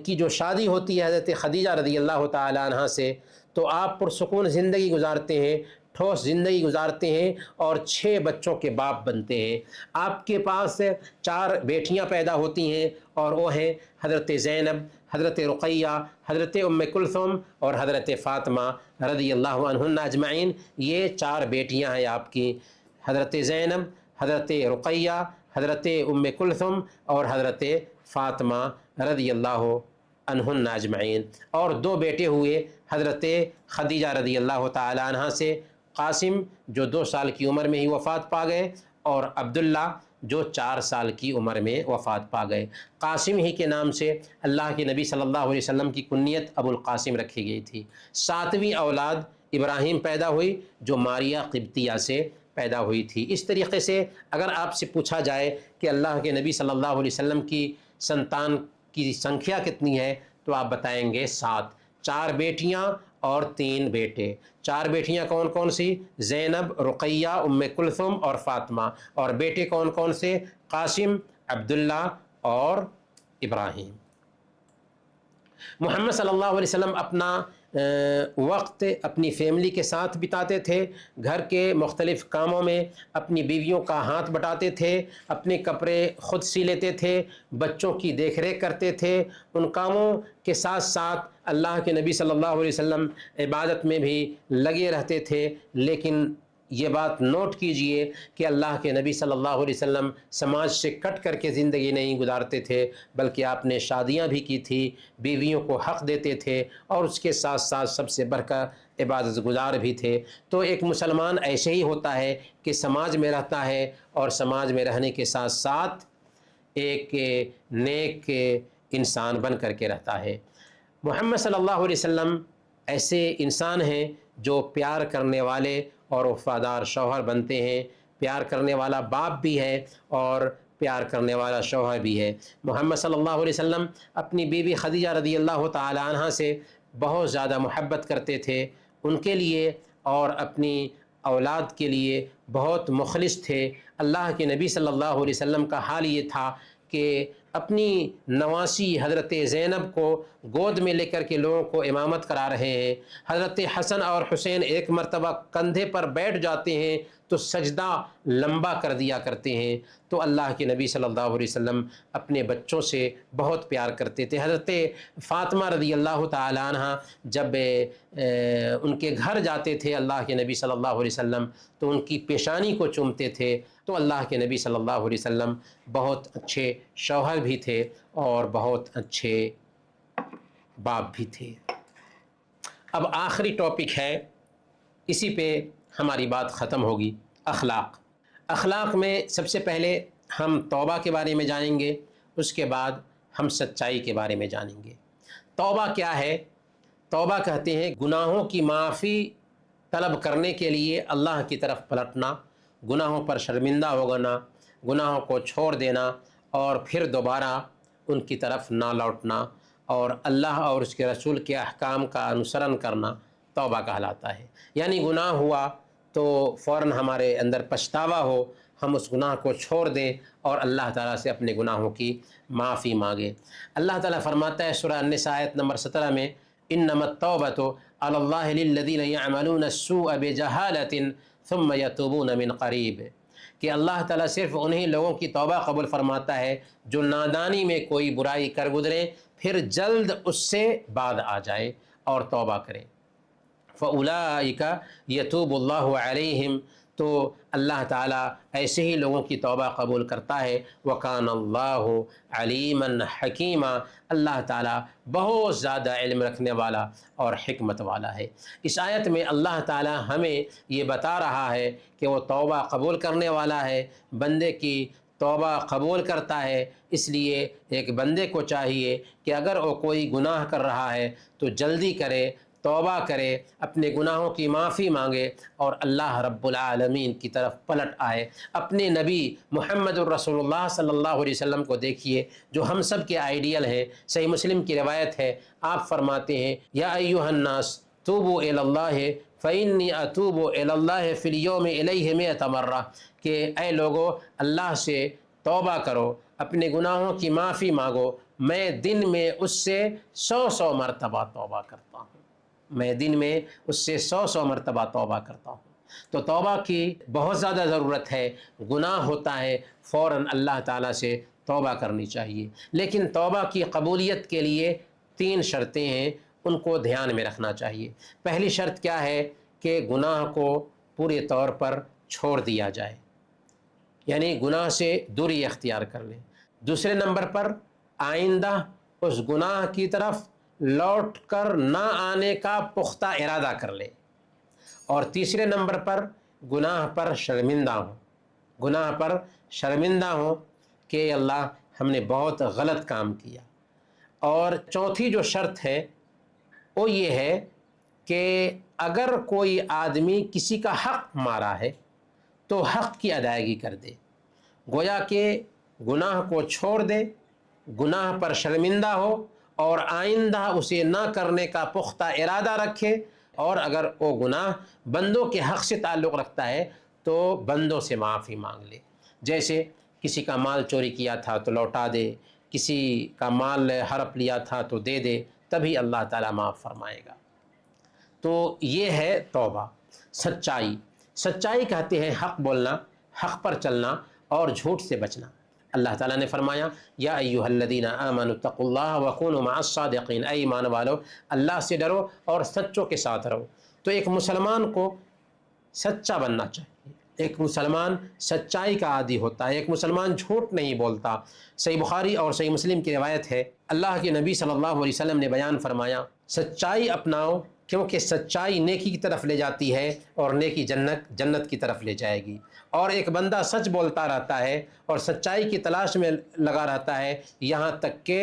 کی جو شادی ہوتی ہے حضرت خدیجہ رضی اللہ تعالی عنہ سے، تو آپ پرسکون زندگی گزارتے ہیں، ٹھوس زندگی گزارتے ہیں اور 6 بچوں کے باپ بنتے ہیں۔ آپ کے پاس 4 بیٹیاں پیدا ہوتی ہیں اور وہ ہیں حضرت زینب، حضرت رقیہ، حضرت ام کلثوم اور حضرت فاطمہ رضی اللہ عنہن اجمعین۔ یہ 4 بیٹیاں ہیں آپ کی، حضرت زینب، حضرت رقیہ، حضرت ام کلثوم اور حضرت فاطمہ رضی اللہ عنہن اجمعین، اور 2 بیٹے ہوئے حضرت خدیجہ رضی اللہ تعالی عنہ سے، قاسم جو 2 سال کی عمر میں ہی وفات پا گئے، اور عبداللہ جو 4 سال کی عمر میں وفات پا گئے۔ قاسم ہی کے نام سے اللہ کے نبی صلی اللہ علیہ وسلم کی کنیت ابو القاسم رکھی گئی تھی۔ 7ویں اولاد ابراہیم پیدا ہوئی جو ماریہ قبطیہ سے پیدا ہوئی تھی۔ اس طریقے سے اگر آپ سے پوچھا جائے کہ اللہ کے نبی صلی اللہ علیہ وسلم کی سنتان کی سنکھیا کتنی ہے تو آپ بتائیں گے 7، 4 بیٹیاں اور 3 بیٹے۔ 4 بیٹیاں کون کون سی؟ زینب، رقیہ، ام کلثوم اور فاطمہ، اور بیٹے کون کون سے؟ قاسم، عبداللہ اور ابراہیم۔ محمد صلی اللہ علیہ وسلم اپنا وقت اپنی فیملی کے ساتھ بتاتے تھے، گھر کے مختلف کاموں میں اپنی بیویوں کا ہاتھ بٹاتے تھے، اپنے کپڑے خود سی لیتے تھے، بچوں کی دیکھ ریکھ کرتے تھے۔ ان کاموں کے ساتھ ساتھ اللہ کے نبی صلی اللہ علیہ وسلم عبادت میں بھی لگے رہتے تھے۔ لیکن یہ بات نوٹ کیجئے کہ اللہ کے نبی صلی اللہ علیہ وسلم سماج سے کٹ کر کے زندگی نہیں گزارتے تھے، بلکہ آپ نے شادیاں بھی کی تھی، بیویوں کو حق دیتے تھے، اور اس کے ساتھ ساتھ سب سے بڑھ کر عبادت گزار بھی تھے۔ تو ایک مسلمان ایسے ہی ہوتا ہے کہ سماج میں رہتا ہے، اور سماج میں رہنے کے ساتھ ساتھ ایک نیک انسان بن کر کے رہتا ہے۔ محمد صلی اللہ علیہ وسلم ایسے انسان ہیں جو پیار کرنے والے اور وفادار شوہر بنتے ہیں، پیار کرنے والا باپ بھی ہے اور پیار کرنے والا شوہر بھی ہے۔ محمد صلی اللہ علیہ وسلم اپنی بیوی خدیجہ رضی اللہ تعالی عنہ سے بہت زیادہ محبت کرتے تھے، ان کے لیے اور اپنی اولاد کے لیے بہت مخلص تھے۔ اللہ کے نبی صلی اللہ علیہ وسلم کا حال یہ تھا کہ اپنی نواسی حضرت زینب کو گود میں لے کر کے لوگوں کو امامت کرا رہے ہیں، حضرت حسن اور حسین ایک مرتبہ کندھے پر بیٹھ جاتے ہیں تو سجدہ لمبا کر دیا کرتے ہیں۔ تو اللہ کے نبی صلی اللہ علیہ وسلم اپنے بچوں سے بہت پیار کرتے تھے۔ حضرت فاطمہ رضی اللہ تعالی عنہ جب ان کے گھر جاتے تھے اللہ کے نبی صلی اللہ علیہ وسلم تو ان کی پیشانی کو چومتے تھے۔ تو اللہ کے نبی صلی اللہ علیہ وسلم بہت اچھے شوہر بھی تھے اور بہت اچھے باپ بھی تھے۔ اب آخری ٹاپک ہے، اسی پہ ہماری بات ختم ہوگی، اخلاق۔ اخلاق میں سب سے پہلے ہم توبہ کے بارے میں جانیں گے، اس کے بعد ہم سچائی کے بارے میں جانیں گے۔ توبہ کیا ہے؟ توبہ کہتے ہیں گناہوں کی معافی طلب کرنے کے لیے اللہ کی طرف پلٹنا، گناہوں پر شرمندہ ہو جانا، گناہوں کو چھوڑ دینا اور پھر دوبارہ ان کی طرف نہ لوٹنا، اور اللہ اور اس کے رسول کے احکام کا انوسرن کرنا توبہ کہلاتا ہے۔ یعنی گناہ ہوا تو فوراً ہمارے اندر پچھتاوا ہو، ہم اس گناہ کو چھوڑ دیں اور اللہ تعالیٰ سے اپنے گناہوں کی معافی مانگیں۔ اللہ تعالیٰ فرماتا ہے سورہ النساء آیت نمبر 17 میں، انما التوبۃ علی اللہ للذین یعملون السوء بجہالۃ ثم یتوبون من قریب، کہ اللہ تعالیٰ صرف انہی لوگوں کی توبہ قبول فرماتا ہے جو نادانی میں کوئی برائی کر گزریں پھر جلد اس سے بعد آ جائے اور توبہ کریں۔ فَأُولَٰئِكَ يَتُوبُ اللَّهُ عَلَيْهِمْ، تو اللہ تعالیٰ ایسے ہی لوگوں کی توبہ قبول کرتا ہے۔ وَكَانَ اللَّهُ عَلِيمًا حَكِيمًا، اللہ تعالیٰ بہت زیادہ علم رکھنے والا اور حکمت والا ہے۔ اس آیت میں اللہ تعالیٰ ہمیں یہ بتا رہا ہے کہ وہ توبہ قبول کرنے والا ہے، بندے کی توبہ قبول کرتا ہے۔ اس لیے ایک بندے کو چاہیے کہ اگر وہ کوئی گناہ کر رہا ہے تو جلدی کرے، توبہ کرے، اپنے گناہوں کی معافی مانگے اور اللہ رب العالمین کی طرف پلٹ آئے۔ اپنے نبی محمد الرسول اللہ صلی اللہ علیہ وسلم کو دیکھیے جو ہم سب کے آئیڈیل ہیں۔ صحیح مسلم کی روایت ہے، آپ فرماتے ہیں یا ایھا الناس توبوا الی اللہ فإنی اتوب الی اللہ فی اليوم الیہ 100 مرہ، کہ اے لوگو اللہ سے توبہ کرو، اپنے گناہوں کی معافی مانگو، میں دن میں اس سے 100 مرتبہ توبہ کرتا ہوں، میں دن میں اس سے 100 مرتبہ توبہ کرتا ہوں۔ تو توبہ کی بہت زیادہ ضرورت ہے۔ گناہ ہوتا ہے فوراً اللہ تعالیٰ سے توبہ کرنی چاہیے، لیکن توبہ کی قبولیت کے لیے 3 شرطیں ہیں، ان کو دھیان میں رکھنا چاہیے۔ پہلی شرط کیا ہے کہ گناہ کو پورے طور پر چھوڑ دیا جائے، یعنی گناہ سے دوری اختیار کر لیں۔ دوسرے نمبر پر آئندہ اس گناہ کی طرف لوٹ کر نہ آنے کا پختہ ارادہ کر لے، اور تیسرے نمبر پر گناہ پر شرمندہ ہوں، گناہ پر شرمندہ ہوں کہ اللہ ہم نے بہت غلط کام کیا۔ اور چوتھی جو شرط ہے وہ یہ ہے کہ اگر کوئی آدمی کسی کا حق مارا ہے تو حق کی ادائیگی کر دے، گویا کہ گناہ کو چھوڑ دے، گناہ پر شرمندہ ہو اور آئندہ اسے نہ کرنے کا پختہ ارادہ رکھے، اور اگر وہ گناہ بندوں کے حق سے تعلق رکھتا ہے تو بندوں سے معافی مانگ لے، جیسے کسی کا مال چوری کیا تھا تو لوٹا دے، کسی کا مال ہڑپ لیا تھا تو دے دے، تبھی اللہ تعالیٰ معاف فرمائے گا۔ تو یہ ہے توبہ، سچائی۔ سچائی کہتے ہیں حق بولنا، حق پر چلنا اور جھوٹ سے بچنا۔ اللہ تعالیٰ نے فرمایا یا ایھا الذین آمنوا اتقوا اللہ وکونوا مع الصادقین، اے ایمان والو اللہ سے ڈرو اور سچوں کے ساتھ رہو۔ تو ایک مسلمان کو سچا بننا چاہیے، ایک مسلمان سچائی کا عادی ہوتا ہے، ایک مسلمان جھوٹ نہیں بولتا۔ صحیح بخاری اور صحیح مسلم کی روایت ہے، اللہ کے نبی صلی اللہ علیہ وسلم نے بیان فرمایا سچائی اپناؤ کیونکہ سچائی نیکی کی طرف لے جاتی ہے اور نیکی جنت کی طرف لے جائے گی۔ اور ایک بندہ سچ بولتا رہتا ہے اور سچائی کی تلاش میں لگا رہتا ہے یہاں تک کہ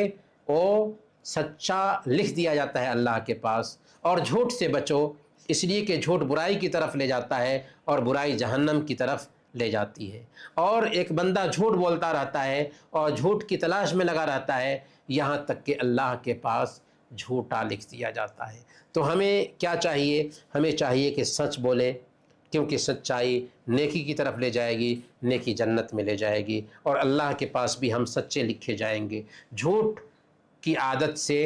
وہ سچا لکھ دیا جاتا ہے اللہ کے پاس۔ اور جھوٹ سے بچو، اس لیے کہ جھوٹ برائی کی طرف لے جاتا ہے اور برائی جہنم کی طرف لے جاتی ہے۔ اور ایک بندہ جھوٹ بولتا رہتا ہے اور جھوٹ کی تلاش میں لگا رہتا ہے یہاں تک کہ اللہ کے پاس جھوٹا لکھ دیا جاتا ہے۔ تو ہمیں کیا چاہیے؟ ہمیں چاہیے کہ سچ بولیں، کیونکہ سچائی نیکی کی طرف لے جائے گی، نیکی جنت میں لے جائے گی، اور اللہ کے پاس بھی ہم سچے لکھے جائیں گے۔ جھوٹ کی عادت سے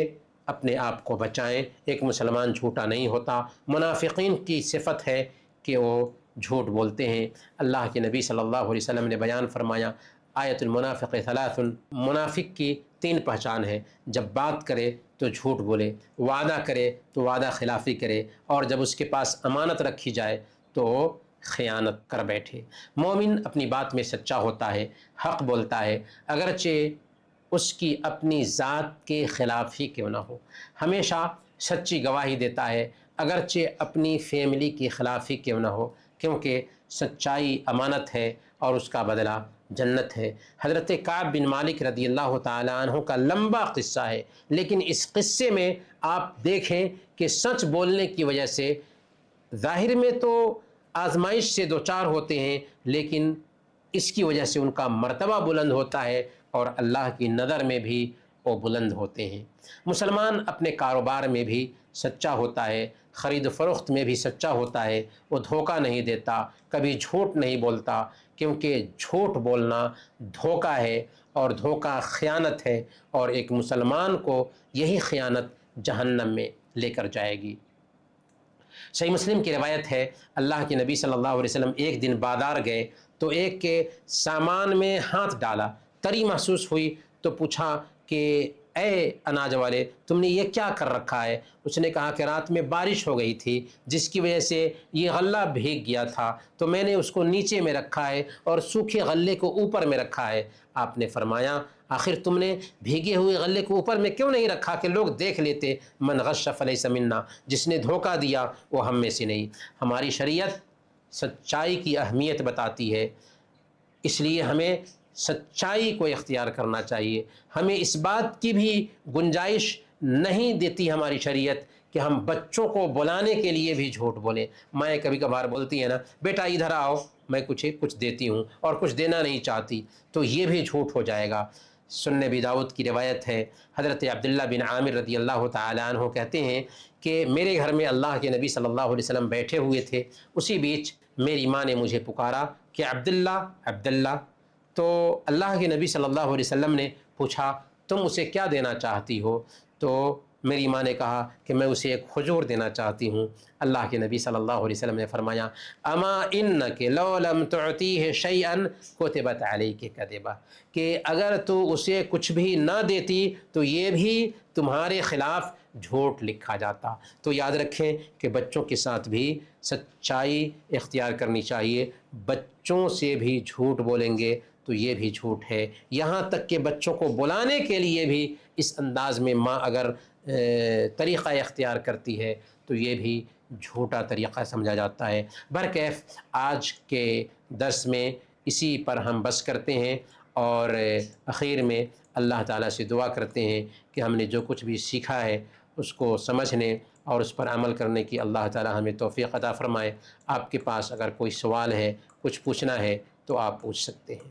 اپنے آپ کو بچائیں، ایک مسلمان جھوٹا نہیں ہوتا۔ منافقین کی صفت ہے کہ وہ جھوٹ بولتے ہیں۔ اللہ کے نبی صلی اللہ علیہ وسلم نے بیان فرمایا آیت المنافق ثلاث، منافق کی 3 پہچان ہے، جب بات کرے تو جھوٹ بولے، وعدہ کرے تو وعدہ خلافی کرے، اور جب اس کے پاس امانت رکھی جائے تو خیانت کر بیٹھے۔ مومن اپنی بات میں سچا ہوتا ہے، حق بولتا ہے، اگرچہ اس کی اپنی ذات کے خلاف ہی کیوں نہ ہو، ہمیشہ سچی گواہی دیتا ہے، اگرچہ اپنی فیملی کے خلاف ہی کیوں نہ ہو، کیونکہ سچائی امانت ہے اور اس کا بدلہ جنت ہے۔ حضرت کعب بن مالک رضی اللہ تعالیٰ عنہ کا لمبا قصہ ہے، لیکن اس قصے میں آپ دیکھیں کہ سچ بولنے کی وجہ سے ظاہر میں تو آزمائش سے دوچار ہوتے ہیں، لیکن اس کی وجہ سے ان کا مرتبہ بلند ہوتا ہے اور اللہ کی نظر میں بھی وہ بلند ہوتے ہیں۔ مسلمان اپنے کاروبار میں بھی سچا ہوتا ہے، خرید و فروخت میں بھی سچا ہوتا ہے، وہ دھوکہ نہیں دیتا، کبھی جھوٹ نہیں بولتا، کیونکہ جھوٹ بولنا دھوکہ ہے اور دھوکہ خیانت ہے، اور ایک مسلمان کو یہی خیانت جہنم میں لے کر جائے گی۔ صحیح مسلم کی روایت ہے اللہ کے نبی صلی اللہ علیہ وسلم ایک دن بازار گئے تو ایک کے سامان میں ہاتھ ڈالا، تری محسوس ہوئی تو پوچھا کہ اے اناج والے تم نے یہ کیا کر رکھا ہے؟ اس نے کہا کہ رات میں بارش ہو گئی تھی جس کی وجہ سے یہ غلہ بھیگ گیا تھا تو میں نے اس کو نیچے میں رکھا ہے اور سوکھے غلے کو اوپر میں رکھا ہے۔ آپ نے فرمایا آخر تم نے بھیگے ہوئے غلے کو اوپر میں کیوں نہیں رکھا کہ لوگ دیکھ لیتے؟ من غش فلیس منا، جس نے دھوکہ دیا وہ ہم میں سے نہیں۔ ہماری شریعت سچائی کی اہمیت بتاتی ہے، اس لیے ہمیں سچائی کو اختیار کرنا چاہیے۔ ہمیں اس بات کی بھی گنجائش نہیں دیتی ہماری شریعت کہ ہم بچوں کو بلانے کے لیے بھی جھوٹ بولیں۔ مائیں کبھی کبھار بولتی ہیں نا بیٹا ادھر آؤ، میں کچھ دیتی ہوں اور کچھ دینا نہیں چاہتی، تو یہ بھی جھوٹ ہو جائے گا۔ سنن ابی داؤد کی روایت ہے، حضرت عبداللہ بن عامر رضی اللہ تعالیٰ عنہ کہتے ہیں کہ میرے گھر میں اللہ کے نبی صلی اللہ علیہ وسلم بیٹھے ہوئے تھے، اسی بیچ میری ماں نے مجھے پکارا کہ عبداللہ عبداللہ، تو اللہ کے نبی صلی اللہ علیہ وسلم نے پوچھا تم اسے کیا دینا چاہتی ہو؟ تو میری ماں نے کہا کہ میں اسے ایک کھجور دینا چاہتی ہوں۔ اللہ کے نبی صلی اللہ علیہ وسلم نے فرمایا اما انک لو لم تعطیہ شیئا کتبت علیک کذبہ، کہ اگر تو اسے کچھ بھی نہ دیتی تو یہ بھی تمہارے خلاف جھوٹ لکھا جاتا۔ تو یاد رکھیں کہ بچوں کے ساتھ بھی سچائی اختیار کرنی چاہیے، بچوں سے بھی جھوٹ بولیں گے تو یہ بھی جھوٹ ہے۔ یہاں تک کہ بچوں کو بلانے کے لیے بھی اس انداز میں ماں اگر طریقہ اختیار کرتی ہے تو یہ بھی جھوٹا طریقہ سمجھا جاتا ہے۔ برکیف آج کے درس میں اسی پر ہم بس کرتے ہیں، اور اخیر میں اللہ تعالیٰ سے دعا کرتے ہیں کہ ہم نے جو کچھ بھی سیکھا ہے اس کو سمجھنے اور اس پر عمل کرنے کی اللہ تعالیٰ ہمیں توفیق عطا فرمائے۔ آپ کے پاس اگر کوئی سوال ہے، کچھ پوچھنا ہے تو آپ پوچھ سکتے ہیں۔